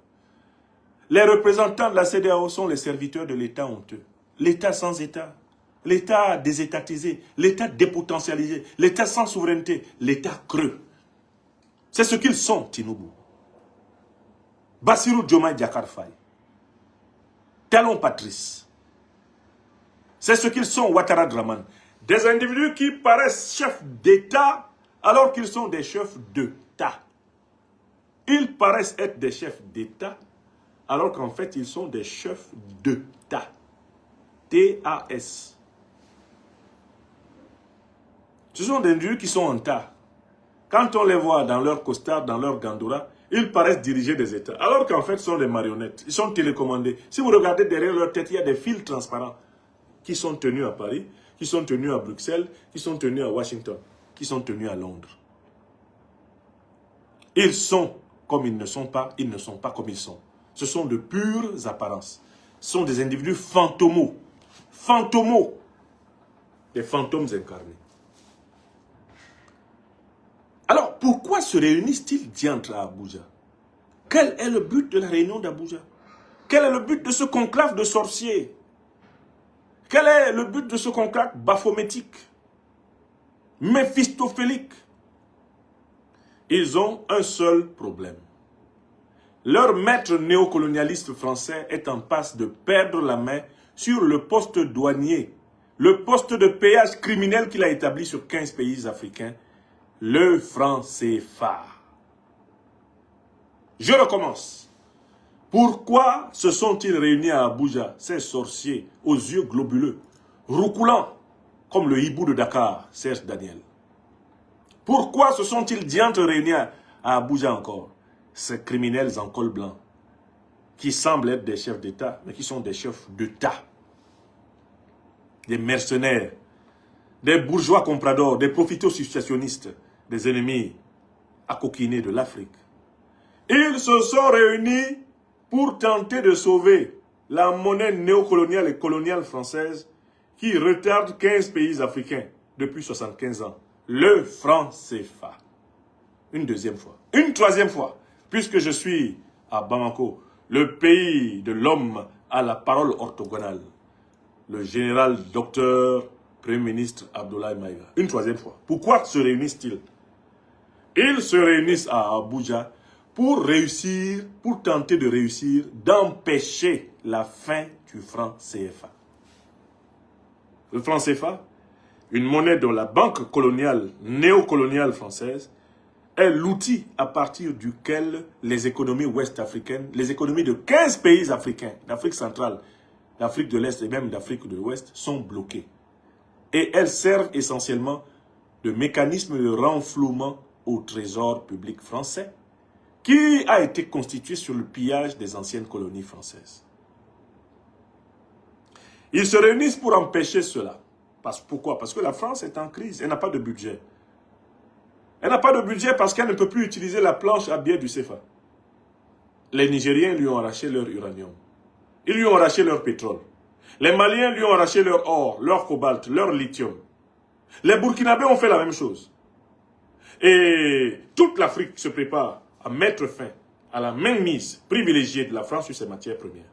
Les représentants de la CEDEAO sont les serviteurs de l'État honteux. L'État sans État. L'État désétatisé. L'État dépotentialisé. L'État sans souveraineté. L'État creux. C'est ce qu'ils sont, Tinubu. Bassirou Diomaye Diakhar Faye. Talon Patrice. C'est ce qu'ils sont, Ouattara Draman. Des individus qui paraissent chefs d'État alors qu'ils sont des chefs d'État. Ils paraissent être des chefs d'État alors qu'en fait, ils sont des chefs d'État. T-A-S. Ce sont des individus qui sont en tas. Quand on les voit dans leur costard, dans leur gandoura, ils paraissent diriger des États. Alors qu'en fait, ce sont des marionnettes. Ils sont télécommandés. Si vous regardez derrière leur tête, il y a des fils transparents qui sont tenus à Paris, qui sont tenus à Bruxelles, qui sont tenus à Washington, qui sont tenus à Londres. Ils sont comme ils ne sont pas comme ils sont. Ce sont de pures apparences. Ce sont des individus fantomaux. Fantomaux. Des fantômes incarnés. Alors, pourquoi se réunissent-ils diantre à Abuja? Quel est le but de la réunion d'Abuja? Quel est le but de ce conclave de sorciers? Quel est le but de ce conclave baphométique, méphistophélique? Ils ont un seul problème. Leur maître néocolonialiste français est en passe de perdre la main sur le poste douanier, le poste de péage criminel qu'il a établi sur 15 pays africains, le franc CFA. Je recommence. Pourquoi se sont-ils réunis à Abuja, ces sorciers aux yeux globuleux, roucoulants, comme le hibou de Dakar, Serge Daniel? Pourquoi se sont-ils diantres réunis à Abuja encore? Ces criminels en col blanc, qui semblent être des chefs d'État, mais qui sont des chefs d'État. Des mercenaires, des bourgeois compradors, des profito-situationnistes, des ennemis à coquiner de l'Afrique. Ils se sont réunis pour tenter de sauver la monnaie néocoloniale et coloniale française qui retarde 15 pays africains depuis 75 ans. Le franc CFA. Une deuxième fois. Une troisième fois. Puisque je suis à Bamako, le pays de l'homme à la parole orthogonale. Le général docteur Premier ministre Abdoulaye Maïga. Une troisième fois. Pourquoi se réunissent-ils? Ils se réunissent à Abuja pour réussir, pour tenter de réussir, d'empêcher la fin du franc CFA. Le franc CFA, une monnaie dont la banque coloniale, néocoloniale française, est l'outil à partir duquel les économies ouest-africaines, les économies de 15 pays africains, d'Afrique centrale, d'Afrique de l'Est et même d'Afrique de l'Ouest, sont bloquées. Et elles servent essentiellement de mécanisme de renflouement au trésor public français, qui a été constitué sur le pillage des anciennes colonies françaises. Ils se réunissent pour empêcher cela. Pourquoi? Parce que la France est en crise, elle n'a pas de budget. Elle n'a pas de budget parce qu'elle ne peut plus utiliser la planche à billets du CFA. Les Nigériens lui ont arraché leur uranium. Ils lui ont arraché leur pétrole. Les Maliens lui ont arraché leur or, leur cobalt, leur lithium. Les Burkinabés ont fait la même chose. Et toute l'Afrique se prépare à mettre fin à la mainmise privilégiée de la France sur ses matières premières.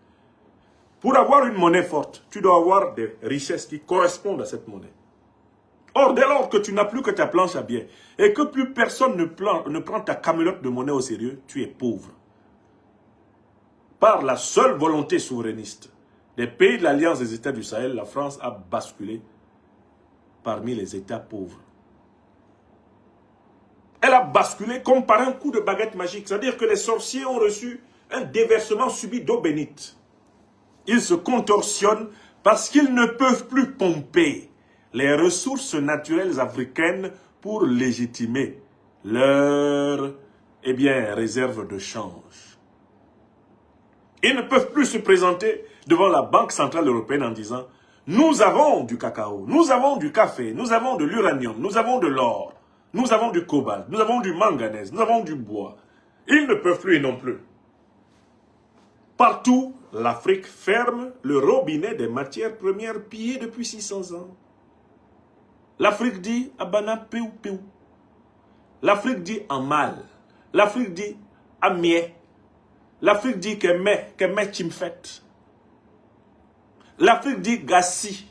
Pour avoir une monnaie forte, tu dois avoir des richesses qui correspondent à cette monnaie. Or, dès lors que tu n'as plus que ta planche à billets et que plus personne ne prend ta camelote de monnaie au sérieux, tu es pauvre. Par la seule volonté souverainiste des pays de l'Alliance des États du Sahel, la France a basculé parmi les États pauvres. Elle a basculé comme par un coup de baguette magique. C'est-à-dire que les sorciers ont reçu un déversement subit d'eau bénite. Ils se contorsionnent parce qu'ils ne peuvent plus pomper les ressources naturelles africaines pour légitimer leur réserve de change. Ils ne peuvent plus se présenter devant la Banque centrale européenne en disant « Nous avons du cacao, nous avons du café, nous avons de l'uranium, nous avons de l'or, nous avons du cobalt, nous avons du manganèse, nous avons du bois. » Ils ne peuvent plus et non plus. Partout, l'Afrique ferme le robinet des matières premières pillées depuis 600 ans. L'Afrique dit « Abana peu peu ». L'Afrique dit « en mal ». L'Afrique dit « amié ». L'Afrique dit « keme chimfet ». L'Afrique dit « gassi ».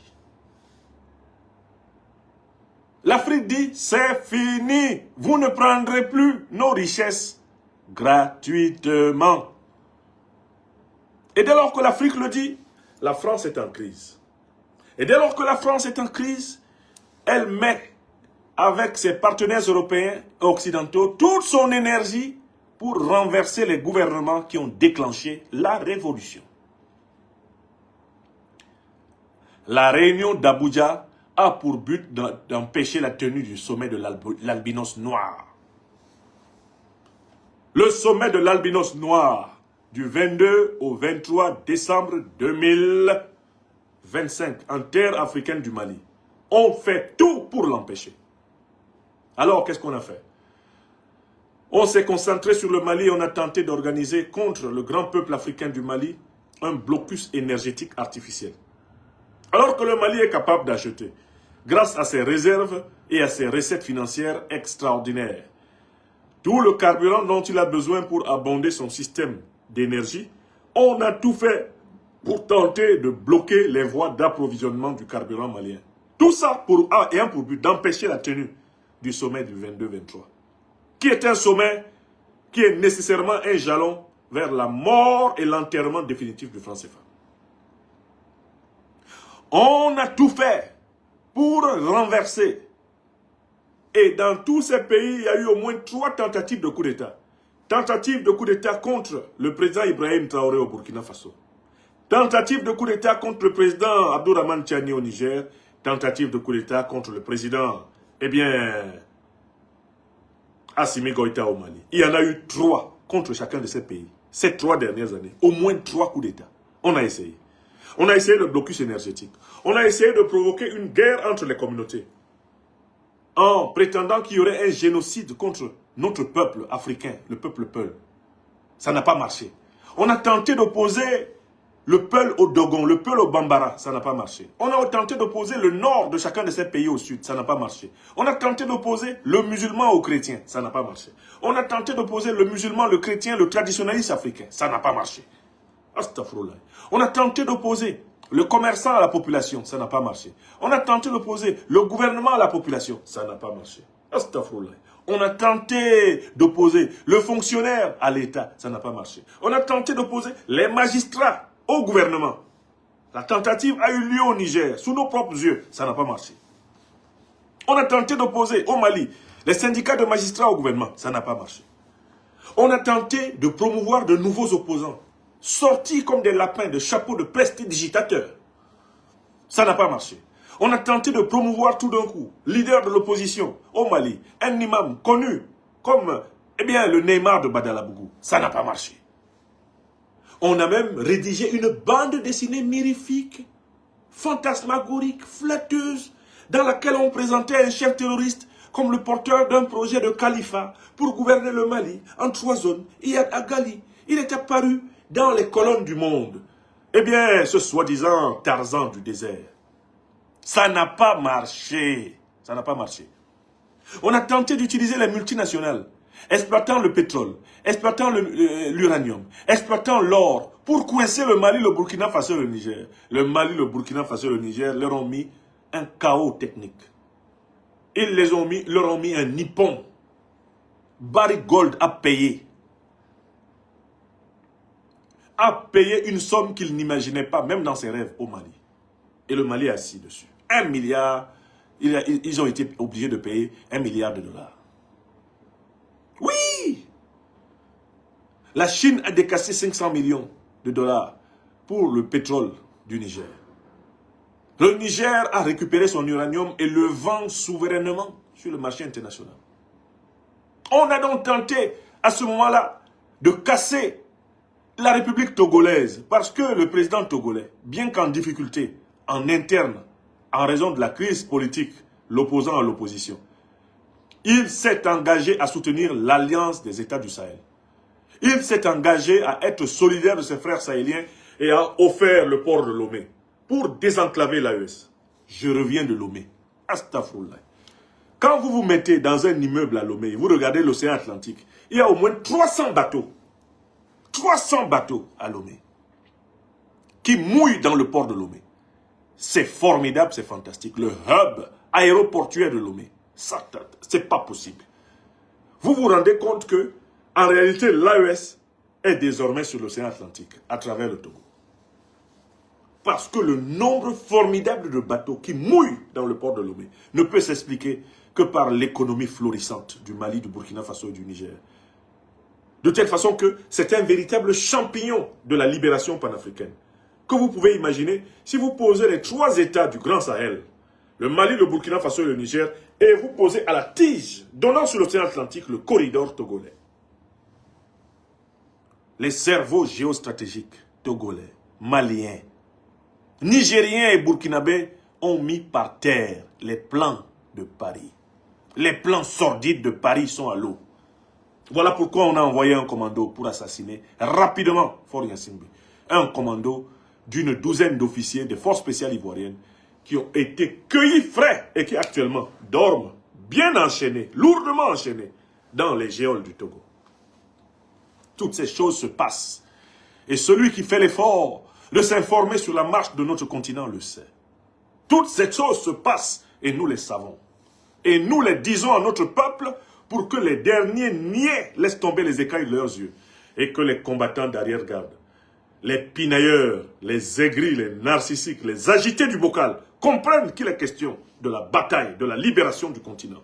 L'Afrique dit « c'est fini, vous ne prendrez plus nos richesses gratuitement ». Et dès lors que l'Afrique le dit, la France est en crise. Et dès lors que la France est en crise, elle met avec ses partenaires européens et occidentaux toute son énergie pour renverser les gouvernements qui ont déclenché la révolution. La réunion d'Abuja a pour but d'empêcher la tenue du sommet de l'albinos noir. Le sommet de l'albinos noir du 22 au 23 décembre 2025 en terre africaine du Mali. On fait tout pour l'empêcher. Alors, qu'est-ce qu'on a fait? On s'est concentré sur le Mali et on a tenté d'organiser contre le grand peuple africain du Mali un blocus énergétique artificiel. Alors que le Mali est capable d'acheter, grâce à ses réserves et à ses recettes financières extraordinaires, tout le carburant dont il a besoin pour abonder son système d'énergie, on a tout fait pour tenter de bloquer les voies d'approvisionnement du carburant malien. Tout ça ayant pour but d'empêcher la tenue du sommet du 22-23, qui est un sommet qui est nécessairement un jalon vers la mort et l'enterrement définitif du franc CFA. On a tout fait pour renverser. Et dans tous ces pays, il y a eu au moins 3 tentatives de coup d'État. Tentative de coup d'État contre le président Ibrahim Traoré au Burkina Faso. Tentative de coup d'État contre le président Abdourahmane Tiani au Niger. Tentative de coup d'État contre le président, Assimi Goïta au Mali. Il y en a eu 3 contre chacun de ces pays. Ces 3 dernières années. Au moins 3 coups d'État. On a essayé. On a essayé le blocus énergétique. On a essayé de provoquer une guerre entre les communautés. En prétendant qu'il y aurait un génocide contre notre peuple africain, le peuple Peul. Ça n'a pas marché. On a tenté d'opposer le Peul au Dogon, le Peul au Bambara, ça n'a pas marché. On a tenté d'opposer le nord de chacun de ces pays au sud, ça n'a pas marché. On a tenté d'opposer le musulman au chrétien, ça n'a pas marché. On a tenté d'opposer le musulman, le chrétien, le traditionnaliste africain, ça n'a pas marché. Astaghfirullah. On a tenté d'opposer le commerçant à la population, ça n'a pas marché. On a tenté d'opposer le gouvernement à la population, ça n'a pas marché. Astaghfirullah. On a tenté d'opposer le fonctionnaire à l'État, ça n'a pas marché. On a tenté d'opposer les magistrats au gouvernement. La tentative a eu lieu au Niger, sous nos propres yeux, ça n'a pas marché. On a tenté d'opposer au Mali les syndicats de magistrats au gouvernement, ça n'a pas marché. On a tenté de promouvoir de nouveaux opposants, sortis comme des lapins de chapeaux de prestidigitateurs. Ça n'a pas marché. On a tenté de promouvoir tout d'un coup, leader de l'opposition au Mali, un imam connu comme le Neymar de Badalabougou. Ça n'a pas marché. On a même rédigé une bande dessinée mirifique, fantasmagorique, flatteuse, dans laquelle on présentait un chef terroriste comme le porteur d'un projet de califat pour gouverner le Mali en 3 zones. Iyad Agali, il est apparu dans les colonnes du Monde. Eh bien, ce soi-disant Tarzan du désert. Ça n'a pas marché. Ça n'a pas marché. On a tenté d'utiliser les multinationales, exploitant le pétrole, exploitant l'uranium, exploitant l'or, pour coincer le Mali, le Burkina Faso et le Niger. Le Mali, le Burkina Faso et le Niger leur ont mis un chaos technique. Ils leur ont mis un nippon. Barrick Gold a payé. A payé une somme qu'ils n'imaginaient pas, même dans ses rêves, au Mali. Et le Mali est assis dessus. 1 milliard, ils ont été obligés de payer 1 milliard de dollars. Oui! La Chine a décaissé 500 millions de dollars pour le pétrole du Niger. Le Niger a récupéré son uranium et le vend souverainement sur le marché international. On a donc tenté à ce moment-là de casser la République togolaise parce que le président togolais, bien qu'en difficulté en interne, en raison de la crise politique, l'opposant à l'opposition, il s'est engagé à soutenir l'alliance des États du Sahel. Il s'est engagé à être solidaire de ses frères sahéliens et a offert le port de Lomé pour désenclaver l'AES. Je reviens de Lomé. Astaghfirullah. Quand vous vous mettez dans un immeuble à Lomé, vous regardez l'océan Atlantique, il y a au moins 300 bateaux. 300 bateaux à Lomé qui mouillent dans le port de Lomé. C'est formidable, c'est fantastique. Le hub aéroportuaire de Lomé, c'est pas possible. Vous vous rendez compte que, en réalité, l'AES est désormais sur l'océan Atlantique, à travers le Togo. Parce que le nombre formidable de bateaux qui mouillent dans le port de Lomé ne peut s'expliquer que par l'économie florissante du Mali, du Burkina Faso et du Niger. De telle façon que c'est un véritable champignon de la libération panafricaine. Que vous pouvez imaginer si vous posez les 3 États du Grand Sahel, le Mali, le Burkina Faso et le Niger, et vous posez à la tige, donnant sur l'océan Atlantique, le corridor togolais. Les cerveaux géostratégiques togolais, maliens, nigériens et burkinabés ont mis par terre les plans de Paris. Les plans sordides de Paris sont à l'eau. Voilà pourquoi on a envoyé un commando pour assassiner rapidement Faure Gnassingbé. Un commando d'une 12aine d'officiers des forces spéciales ivoiriennes qui ont été cueillis frais et qui actuellement dorment bien enchaînés, lourdement enchaînés, dans les géoles du Togo. Toutes ces choses se passent. Et celui qui fait l'effort de s'informer sur la marche de notre continent le sait. Toutes ces choses se passent et nous les savons. Et nous les disons à notre peuple pour que les derniers niais laissent tomber les écailles de leurs yeux et que les combattants d'arrière-garde, les pinailleurs, les aigris, les narcissiques, les agités du bocal comprennent qu'il est question de la bataille, de la libération du continent.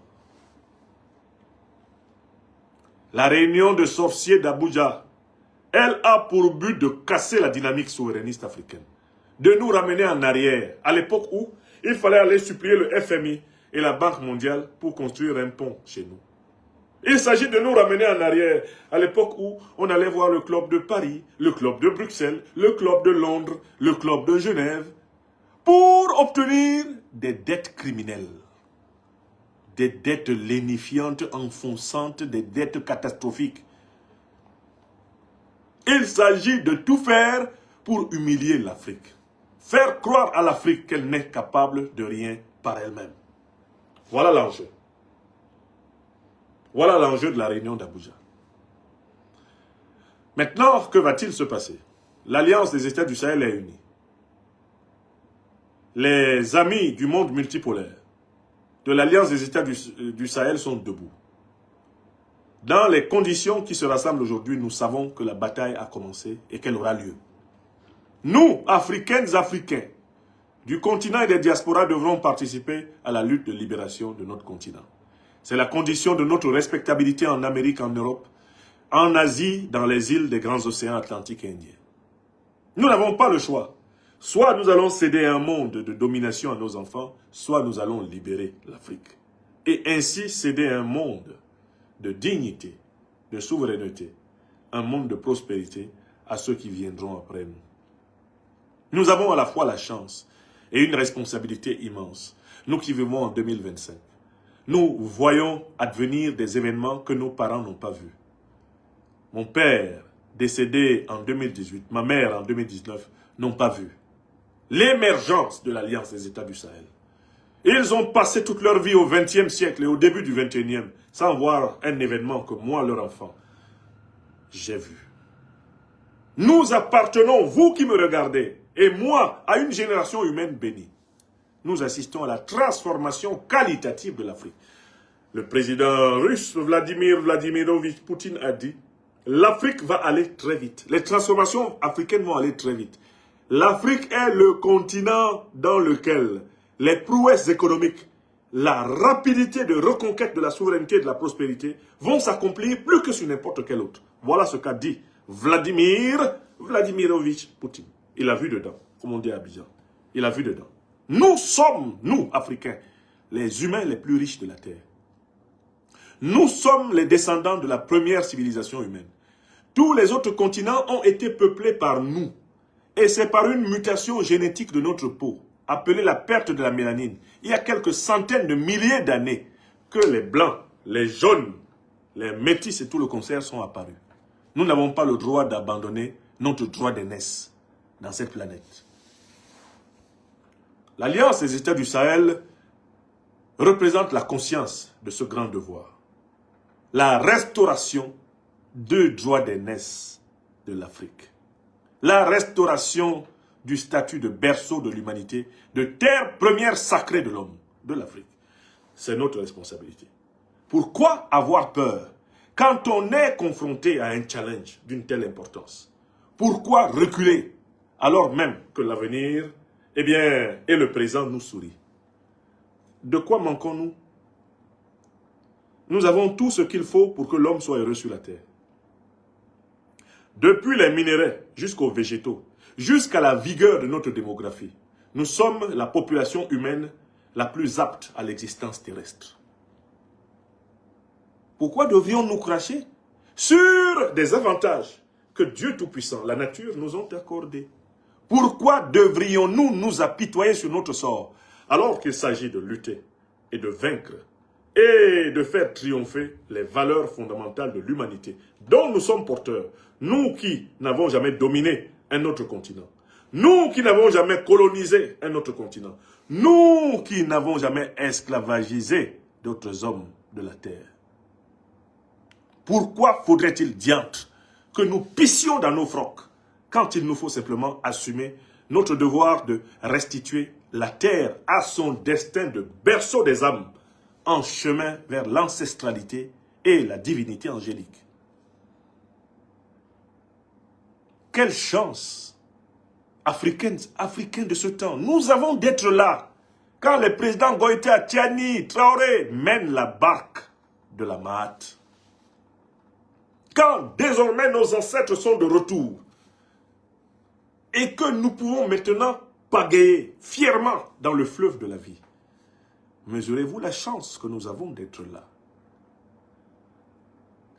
La réunion de sorciers d'Abuja, elle a pour but de casser la dynamique souverainiste africaine, de nous ramener en arrière, à l'époque où il fallait aller supplier le FMI et la Banque mondiale pour construire un pont chez nous. Il s'agit de nous ramener en arrière, à l'époque où on allait voir le club de Paris, le club de Bruxelles, le club de Londres, le club de Genève, pour obtenir des dettes criminelles, des dettes lénifiantes, enfonçantes, des dettes catastrophiques. Il s'agit de tout faire pour humilier l'Afrique. Faire croire à l'Afrique qu'elle n'est capable de rien par elle-même. Voilà l'enjeu. Voilà l'enjeu de la réunion d'Abuja. Maintenant, que va-t-il se passer? L'Alliance des États du Sahel est unie. Les amis du monde multipolaire de l'Alliance des États du Sahel sont debout. Dans les conditions qui se rassemblent aujourd'hui, nous savons que la bataille a commencé et qu'elle aura lieu. Nous, Africaines, Africains, du continent et des diasporas devrons participer à la lutte de libération de notre continent. C'est la condition de notre respectabilité en Amérique, en Europe, en Asie, dans les îles des grands océans Atlantiques et Indiens. Nous n'avons pas le choix. Soit nous allons céder à un monde de domination à nos enfants, soit nous allons libérer l'Afrique. Et ainsi céder à un monde de dignité, de souveraineté, un monde de prospérité à ceux qui viendront après nous. Nous avons à la fois la chance et une responsabilité immense, nous qui vivons en 2025. Nous voyons advenir des événements que nos parents n'ont pas vus. Mon père, décédé en 2018, ma mère en 2019, n'ont pas vu l'émergence de l'Alliance des États du Sahel. Ils ont passé toute leur vie au XXe siècle et au début du XXIe sans voir un événement que moi, leur enfant, j'ai vu. Nous appartenons, vous qui me regardez, et moi, à une génération humaine bénie. Nous assistons à la transformation qualitative de l'Afrique. Le président russe, Vladimir Vladimirovich Poutine, a dit « L'Afrique va aller très vite. Les transformations africaines vont aller très vite. L'Afrique est le continent dans lequel les prouesses économiques, la rapidité de reconquête de la souveraineté et de la prospérité vont s'accomplir plus que sur n'importe quel autre. » Voilà ce qu'a dit Vladimir Vladimirovich Poutine. Il a vu dedans, comme on dit à Abidjan. Il a vu dedans. Nous sommes, nous, Africains, les humains les plus riches de la Terre. Nous sommes les descendants de la première civilisation humaine. Tous les autres continents ont été peuplés par nous. Et c'est par une mutation génétique de notre peau, appelée la perte de la mélanine, il y a quelques centaines de milliers d'années, que les blancs, les jaunes, les métis et tout le concert sont apparus. Nous n'avons pas le droit d'abandonner notre droit d'aînesse dans cette planète. L'Alliance des États du Sahel représente la conscience de ce grand devoir. La restauration du droit d'aînesse de l'Afrique. La restauration du statut de berceau de l'humanité, de terre première sacrée de l'homme, de l'Afrique. C'est notre responsabilité. Pourquoi avoir peur quand on est confronté à un challenge d'une telle importance? Pourquoi reculer alors même que l'avenir, eh bien, et le présent nous sourit? De quoi manquons-nous? Nous avons tout ce qu'il faut pour que l'homme soit heureux sur la terre. Depuis les minéraux jusqu'aux végétaux, jusqu'à la vigueur de notre démographie, nous sommes la population humaine la plus apte à l'existence terrestre. Pourquoi devrions-nous cracher sur des avantages que Dieu Tout-Puissant, la nature, nous ont accordés? Pourquoi devrions-nous nous apitoyer sur notre sort alors qu'il s'agit de lutter et de vaincre et de faire triompher les valeurs fondamentales de l'humanité dont nous sommes porteurs, nous qui n'avons jamais dominé un autre continent, nous qui n'avons jamais colonisé un autre continent, nous qui n'avons jamais esclavagisé d'autres hommes de la terre? Pourquoi faudrait-il diantre que nous pissions dans nos frocs quand il nous faut simplement assumer notre devoir de restituer la terre à son destin de berceau des âmes en chemin vers l'ancestralité et la divinité angélique? Quelle chance, Africains de ce temps, nous avons d'être là quand le président Goïta Tiani Traoré mène la barque de la Mahat. Quand désormais nos ancêtres sont de retour et que nous pouvons maintenant pagayer fièrement dans le fleuve de la vie. Mesurez-vous la chance que nous avons d'être là.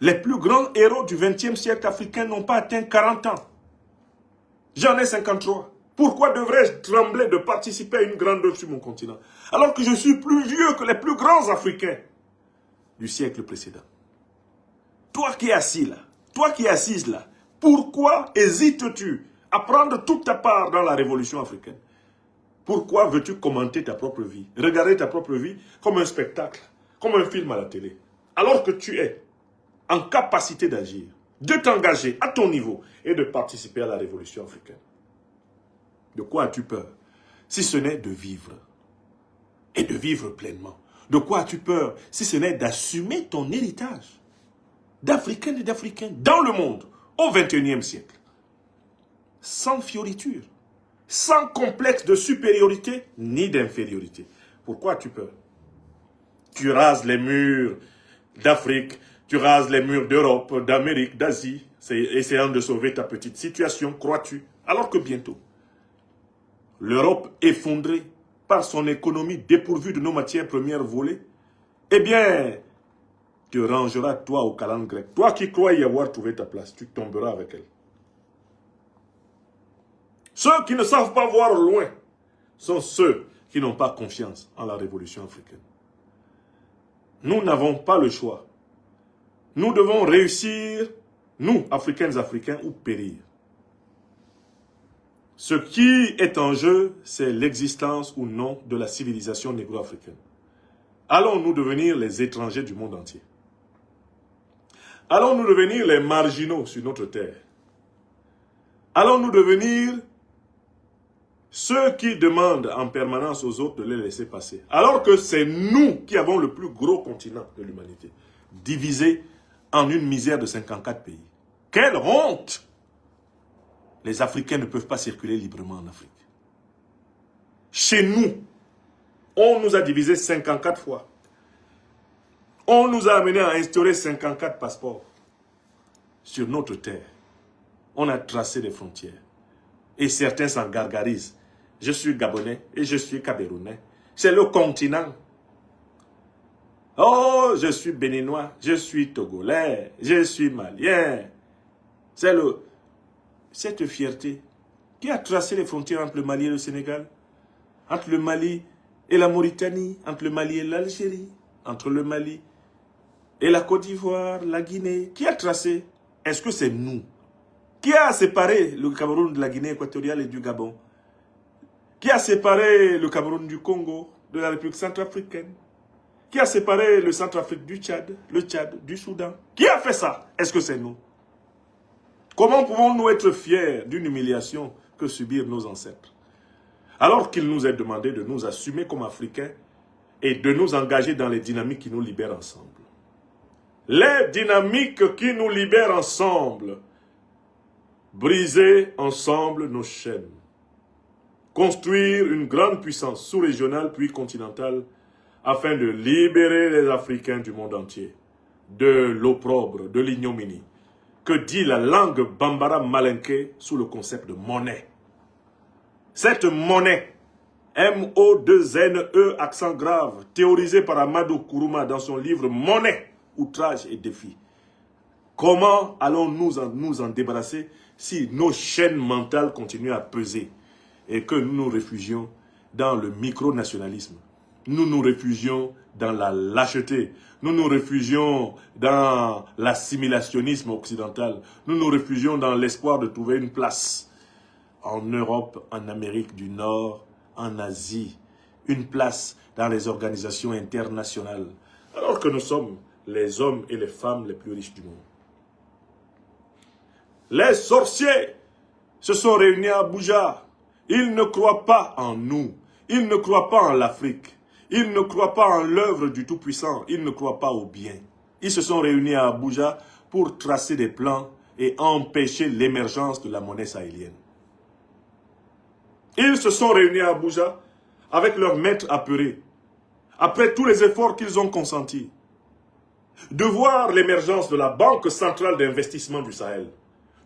Les plus grands héros du XXe siècle africain n'ont pas atteint 40 ans. J'en ai 53. Pourquoi devrais-je trembler de participer à une grande œuvre sur mon continent, alors que je suis plus vieux que les plus grands Africains du siècle précédent? Toi qui es assis là, toi qui es assise là, Pourquoi hésites-tu à prendre toute ta part dans la révolution africaine? Pourquoi veux-tu commenter ta propre vie, regarder ta propre vie comme un spectacle, comme un film à la télé, alors que tu es en capacité d'agir, de t'engager à ton niveau et de participer à la révolution africaine? De quoi as-tu peur, si ce n'est de vivre, et de vivre pleinement? De quoi as-tu peur, si ce n'est d'assumer ton héritage d'Africains et d'Africains dans le monde au XXIe siècle, sans fioriture, sans complexe de supériorité ni d'infériorité? Pourquoi as-tu peur? Tu rases les murs d'Afrique, tu rases les murs d'Europe, d'Amérique, d'Asie, essayant de sauver ta petite situation, crois-tu? Alors que bientôt, l'Europe effondrée par son économie dépourvue de nos matières premières volées, eh bien, te rangeras toi aux calendes grecques. Toi qui crois y avoir trouvé ta place, tu tomberas avec elle. Ceux qui ne savent pas voir loin sont ceux qui n'ont pas confiance en la révolution africaine. Nous n'avons pas le choix. Nous devons réussir, nous, Africaines, Africains, ou périr. Ce qui est en jeu, c'est l'existence ou non de la civilisation négro-africaine. Allons-nous devenir les étrangers du monde entier? Allons-nous devenir les marginaux sur notre terre? Allons-nous devenir ceux qui demandent en permanence aux autres de les laisser passer? Alors que c'est nous qui avons le plus gros continent de l'humanité, divisé en une misère de 54 pays. Quelle honte! Les Africains ne peuvent pas circuler librement en Afrique. Chez nous, on nous a divisés 54 fois. On nous a amenés à instaurer 54 passeports. Sur notre terre, on a tracé des frontières. Et certains s'en gargarisent. Je suis Gabonais et je suis Camerounais. C'est le continent. Oh, je suis Béninois, je suis Togolais, je suis Malien. C'est cette fierté qui a tracé les frontières entre le Mali et le Sénégal, entre le Mali et la Mauritanie, entre le Mali et l'Algérie, entre le Mali et la Côte d'Ivoire, la Guinée. Qui a tracé? Est-ce que c'est nous? Qui a séparé le Cameroun de la Guinée équatoriale et du Gabon? Qui a séparé le Cameroun du Congo, de la République centrafricaine? Qui a séparé le Centrafrique du Tchad, le Tchad du Soudan? Qui a fait ça? Est-ce que c'est nous? Comment pouvons-nous être fiers d'une humiliation que subirent nos ancêtres? Alors qu'il nous est demandé de nous assumer comme Africains et de nous engager dans les dynamiques qui nous libèrent ensemble. Les dynamiques qui nous libèrent ensemble. Briser ensemble nos chaînes. Construire une grande puissance sous-régionale puis continentale afin de libérer les Africains du monde entier de l'opprobre, de l'ignominie. Que dit la langue bambara malinké sous le concept de monnaie? Cette monnaie, M-O-2-N-E, accent grave, théorisée par Amadou Kourouma dans son livre Monnaie, outrage et défi. Comment allons-nous nous en débarrasser si nos chaînes mentales continuent à peser et que nous nous réfugions dans le micro-nationalisme? Nous nous réfugions dans la lâcheté. Nous nous réfugions dans l'assimilationnisme occidental. Nous nous réfugions dans l'espoir de trouver une place en Europe, en Amérique du Nord, en Asie. Une place dans les organisations internationales. Alors que nous sommes les hommes et les femmes les plus riches du monde. Les sorciers se sont réunis à Abuja. Ils ne croient pas en nous. Ils ne croient pas en l'Afrique. Ils ne croient pas en l'œuvre du Tout-Puissant. Ils ne croient pas au bien. Ils se sont réunis à Abuja pour tracer des plans et empêcher l'émergence de la monnaie sahélienne. Ils se sont réunis à Abuja avec leurs maîtres apeurés. Après tous les efforts qu'ils ont consentis, de voir l'émergence de la Banque centrale d'investissement du Sahel,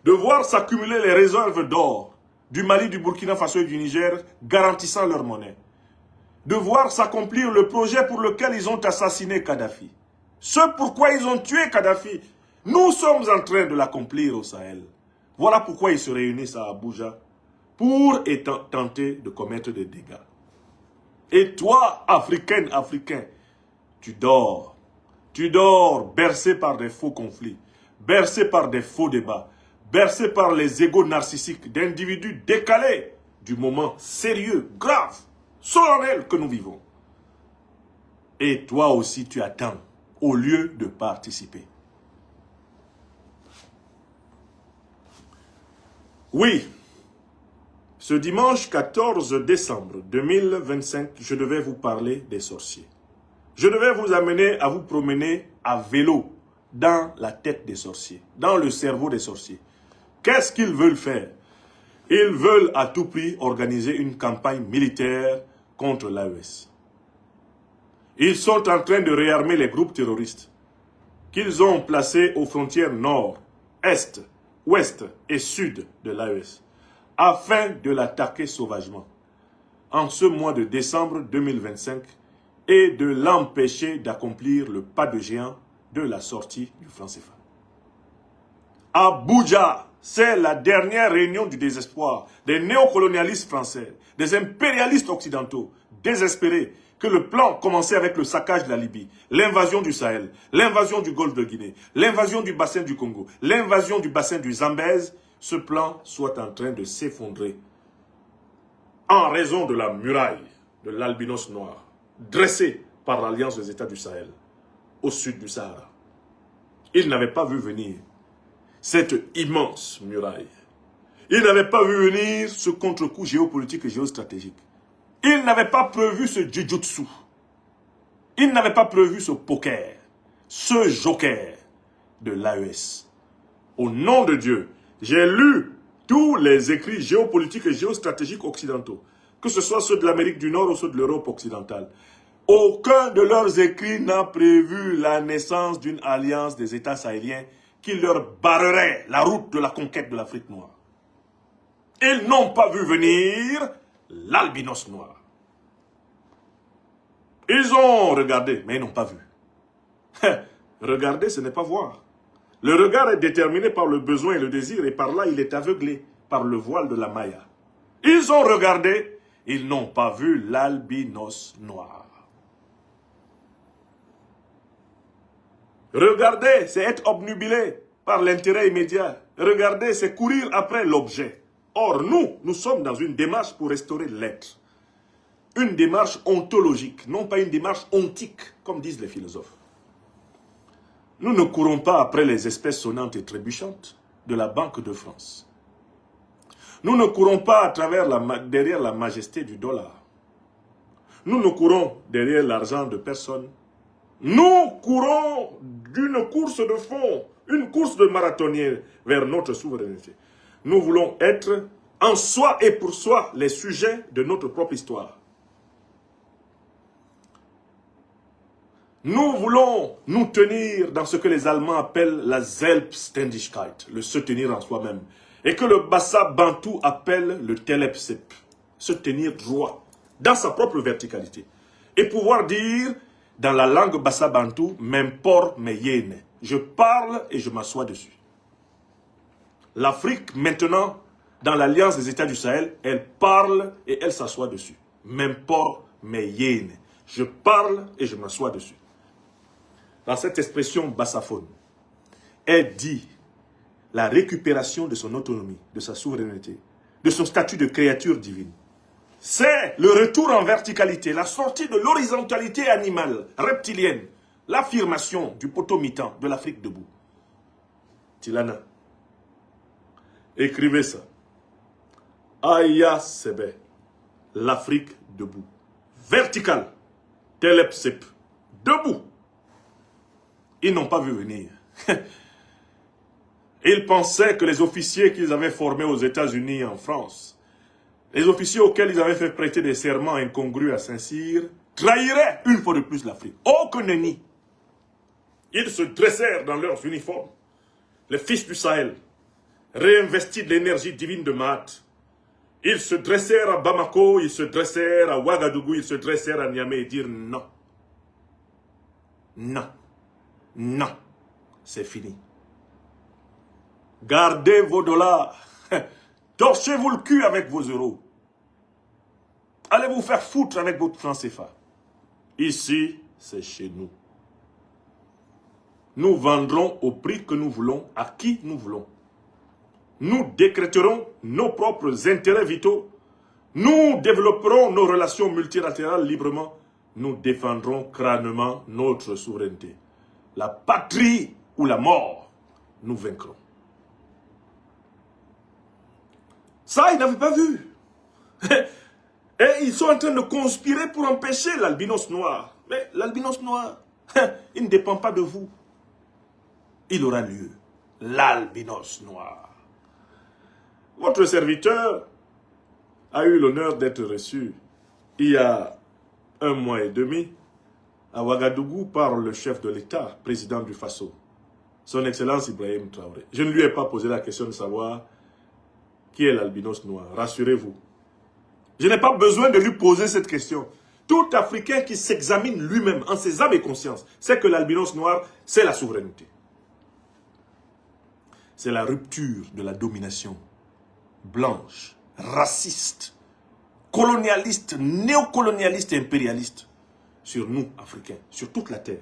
de voir s'accumuler les réserves d'or du Mali, du Burkina Faso et du Niger garantissant leur monnaie, de voir s'accomplir le projet pour lequel ils ont assassiné Kadhafi. Ce pourquoi ils ont tué Kadhafi, nous sommes en train de l'accomplir au Sahel. Voilà pourquoi ils se réunissent à Abuja pour tenter de commettre des dégâts. Et toi, Africaine, Africain, tu dors. Tu dors bercé par des faux conflits, bercé par des faux débats, bercés par les égos narcissiques d'individus décalés du moment sérieux, grave, solennel que nous vivons. Et toi aussi tu attends au lieu de participer. Oui, ce dimanche 14 décembre 2025, je devais vous parler des sorciers. Je devais vous amener à vous promener à vélo dans la tête des sorciers, dans le cerveau des sorciers. Qu'est-ce qu'ils veulent faire? Ils veulent à tout prix organiser une campagne militaire contre l'AES. Ils sont en train de réarmer les groupes terroristes qu'ils ont placés aux frontières nord, est, ouest et sud de l'AES afin de l'attaquer sauvagement en ce mois de décembre 2025 et de l'empêcher d'accomplir le pas de géant de la sortie du franc CFA. Abuja, c'est la dernière réunion du désespoir des néocolonialistes français, des impérialistes occidentaux, désespérés que le plan commençait avec le saccage de la Libye, l'invasion du Sahel, l'invasion du Golfe de Guinée, l'invasion du bassin du Congo, l'invasion du bassin du Zambèze, ce plan soit en train de s'effondrer en raison de la muraille de l'albinos noir, dressée par l'Alliance des États du Sahel, au sud du Sahara. Ils n'avaient pas vu venir cette immense muraille. Ils n'avaient pas vu venir ce contre-coup géopolitique et géostratégique. Ils n'avaient pas prévu ce jujutsu. Ils n'avaient pas prévu ce poker, ce joker de l'AES. Au nom de Dieu, j'ai lu tous les écrits géopolitiques et géostratégiques occidentaux, que ce soit ceux de l'Amérique du Nord ou ceux de l'Europe occidentale. Aucun de leurs écrits n'a prévu la naissance d'une alliance des États sahéliens qui leur barrerait la route de la conquête de l'Afrique noire. Ils n'ont pas vu venir l'albinos noir. Ils ont regardé, mais ils n'ont pas vu. Regarder, ce n'est pas voir. Le regard est déterminé par le besoin et le désir, et par là, il est aveuglé par le voile de la Maya. Ils ont regardé, ils n'ont pas vu l'albinos noir. Regarder, c'est être obnubilé par l'intérêt immédiat. Regarder, c'est courir après l'objet. Or, nous sommes dans une démarche pour restaurer l'être. Une démarche ontologique, non pas une démarche ontique, comme disent les philosophes. Nous ne courons pas après les espèces sonnantes et trébuchantes de la Banque de France. Nous ne courons pas derrière la majesté du dollar. Nous ne courons derrière l'argent de personne. Nous courons d'une course de fond, une course de marathonnier vers notre souveraineté. Nous voulons être en soi et pour soi les sujets de notre propre histoire. Nous voulons nous tenir dans ce que les Allemands appellent la Selbstständigkeit, le se tenir en soi-même, et que le Bassa Bantou appelle le Telepsep, se tenir droit, dans sa propre verticalité, et pouvoir dire, dans la langue Bassa Bantou, m'importe mes yéne, je parle et je m'assois dessus. L'Afrique, maintenant, dans l'Alliance des États du Sahel, elle parle et elle s'assoit dessus. M'importe mes yéne, je parle et je m'assois dessus. Dans cette expression bassaphone, elle dit la récupération de son autonomie, de sa souveraineté, de son statut de créature divine. C'est le retour en verticalité, la sortie de l'horizontalité animale, reptilienne, l'affirmation du potomitan de l'Afrique debout. Tilana, écrivez ça. Aya Sebe, l'Afrique debout. Vertical, Telepsep, debout. Ils n'ont pas vu venir. Ils pensaient que les officiers qu'ils avaient formés aux États-Unis et en France, les officiers auxquels ils avaient fait prêter des serments incongrus à Saint-Cyr, trahiraient une fois de plus l'Afrique. Oh que nenni! Ils se dressèrent dans leurs uniformes, les fils du Sahel, réinvestis de l'énergie divine de Mahat. Ils se dressèrent à Bamako, ils se dressèrent à Ouagadougou, ils se dressèrent à Niamey et dirent non. Non. Non. C'est fini. Gardez vos dollars. Torchez-vous le cul avec vos euros. Allez vous faire foutre avec votre franc CFA. Ici, c'est chez nous. Nous vendrons au prix que nous voulons, à qui nous voulons. nous décréterons nos propres intérêts vitaux, nous développerons nos relations multilatérales librement, nous défendrons crânement notre souveraineté. La patrie ou la mort, nous vaincrons. Ça, ils n'avaient pas vu. Et ils sont en train de conspirer pour empêcher l'albinos noir. Mais l'albinos noir, il ne dépend pas de vous. Il aura lieu. L'albinos noir. Votre serviteur a eu l'honneur d'être reçu il y a 1 mois et demi à Ouagadougou par le chef de l'État, président du Faso, son Excellence Ibrahim Traoré. Je ne lui ai pas posé la question de savoir qui est l'albinos noir. Rassurez-vous. Je n'ai pas besoin de lui poser cette question. Tout Africain qui s'examine lui-même en ses âmes et conscience sait que l'albinos noir, c'est la souveraineté. C'est la rupture de la domination blanche, raciste, colonialiste, néocolonialiste et impérialiste sur nous, Africains, sur toute la terre.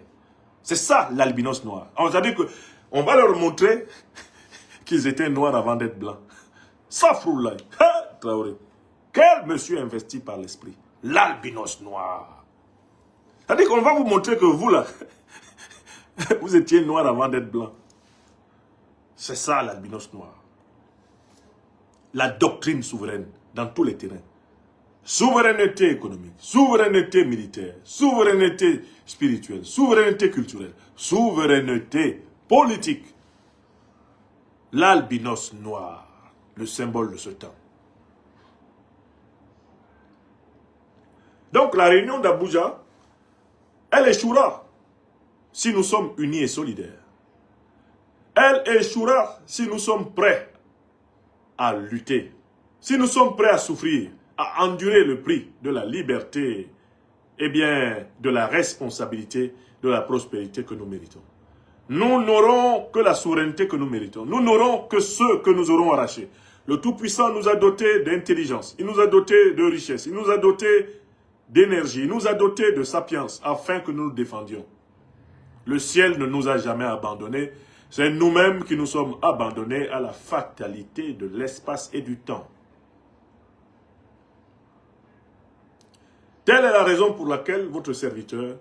C'est ça l'albinos noir. C'est-à-dire qu'on va leur montrer qu'ils étaient noirs avant d'être blancs. Safroulaye, Traoré. Quel monsieur investi par l'esprit? L'albinos noir. C'est-à-dire qu'on va vous montrer que vous, là, vous étiez noir avant d'être blanc. C'est ça l'albinos noir. La doctrine souveraine dans tous les terrains. Souveraineté économique, souveraineté militaire, souveraineté spirituelle, souveraineté culturelle, souveraineté politique. L'albinos noir, le symbole de ce temps. Donc la réunion d'Abuja, elle échouera si nous sommes unis et solidaires. Elle échouera si nous sommes prêts à lutter, si nous sommes prêts à souffrir, à endurer le prix de la liberté et bien de la responsabilité, de la prospérité que nous méritons. Nous n'aurons que la souveraineté que nous méritons. Nous n'aurons que ce que nous aurons arraché. Le Tout-Puissant nous a dotés d'intelligence, il nous a dotés de richesse, il nous a dotés d'énergie, il nous a dotés de sapience afin que nous nous défendions. Le ciel ne nous a jamais abandonnés. C'est nous-mêmes qui nous sommes abandonnés à la fatalité de l'espace et du temps. Telle est la raison pour laquelle votre serviteur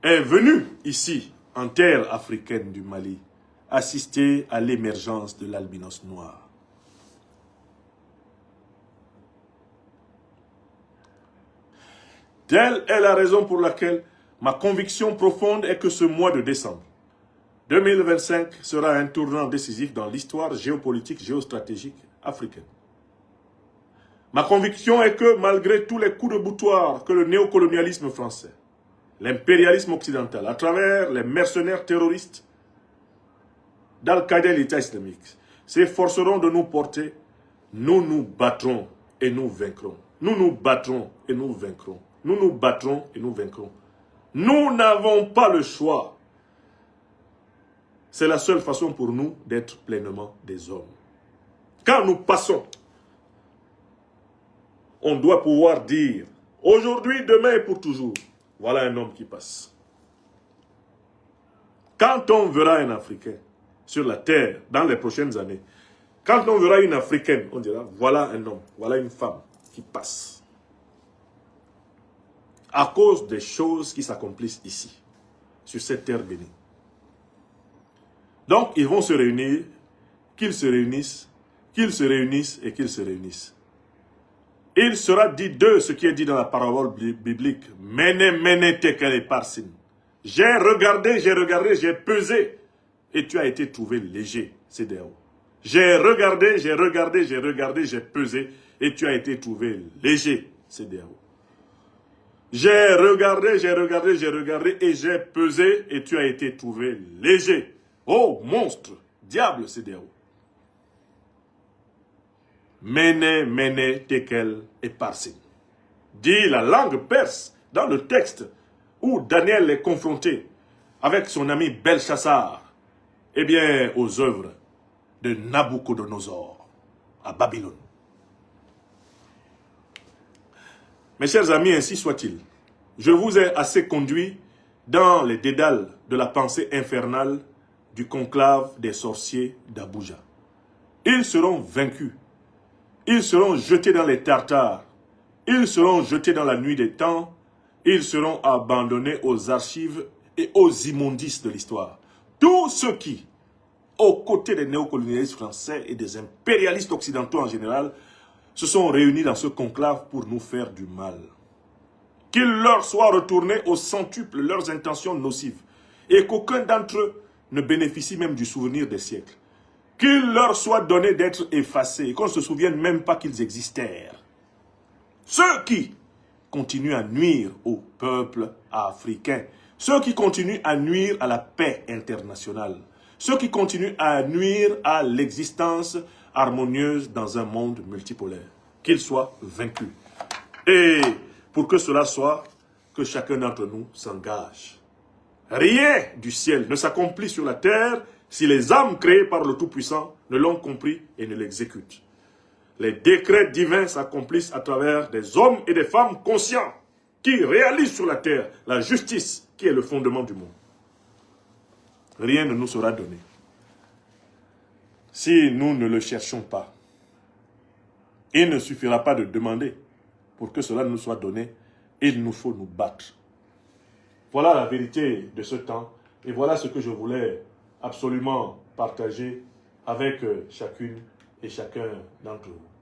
est venu ici, en terre africaine du Mali, assister à l'émergence de l'albinos noir. Telle est la raison pour laquelle ma conviction profonde est que ce mois de décembre 2025 sera un tournant décisif dans l'histoire géopolitique, géostratégique africaine. Ma conviction est que malgré tous les coups de boutoir que le néocolonialisme français, l'impérialisme occidental, à travers les mercenaires terroristes d'Al-Qaïda et l'État islamique, s'efforceront de nous porter, nous nous battrons et nous vaincrons. Nous nous battrons et nous vaincrons. Nous nous battrons et nous vaincrons. Nous n'avons pas le choix. C'est la seule façon pour nous d'être pleinement des hommes. Quand nous passons, on doit pouvoir dire, aujourd'hui, demain et pour toujours, voilà un homme qui passe. Quand on verra un Africain sur la terre dans les prochaines années, quand on verra une Africaine, on dira, voilà un homme, voilà une femme qui passe. À cause des choses qui s'accomplissent ici, sur cette terre bénie. Donc, ils vont se réunir, qu'ils se réunissent, qu'ils se réunissent et qu'ils se réunissent. Il sera dit d'eux ce qui est dit dans la parabole biblique. Mene, mene, tekel et parsin. J'ai regardé, j'ai pesé. Et tu as été trouvé léger, CEDEAO. J'ai regardé, j'ai pesé. Et tu as été trouvé léger, CEDEAO. J'ai regardé et j'ai pesé. Et tu as été trouvé léger. Oh, monstre, diable, CEDEAO. Mene, mene, tekel et parsin. Dit la langue perse dans le texte où Daniel est confronté avec son ami Belchassar, eh bien, aux œuvres de Nabucodonosor à Babylone. Mes chers amis, ainsi soit-il. Je vous ai assez conduit dans les dédales de la pensée infernale du conclave des sorciers d'Abuja. Ils seront vaincus. Ils seront jetés dans les tartares. Ils seront jetés dans la nuit des temps. Ils seront abandonnés aux archives et aux immondices de l'histoire. Tous ceux qui, aux côtés des néocolonialistes français et des impérialistes occidentaux en général, se sont réunis dans ce conclave pour nous faire du mal. Qu'il leur soit retourné au centuple leurs intentions nocives et qu'aucun d'entre eux ne bénéficie même du souvenir des siècles. Qu'il leur soit donné d'être effacés et qu'on ne se souvienne même pas qu'ils existèrent. Ceux qui continuent à nuire au peuple africain, ceux qui continuent à nuire à la paix internationale, ceux qui continuent à nuire à l'existence harmonieuse dans un monde multipolaire, qu'ils soient vaincus. Et pour que cela soit, que chacun d'entre nous s'engage. Rien du ciel ne s'accomplit sur la terre si les âmes créées par le Tout-Puissant ne l'ont compris et ne l'exécutent. Les décrets divins s'accomplissent à travers des hommes et des femmes conscients qui réalisent sur la terre la justice qui est le fondement du monde. Rien ne nous sera donné si nous ne le cherchons pas. Il ne suffira pas de demander. Pour que cela nous soit donné, il nous faut nous battre. Voilà la vérité de ce temps et voilà ce que je voulais absolument partager avec chacune et chacun d'entre vous.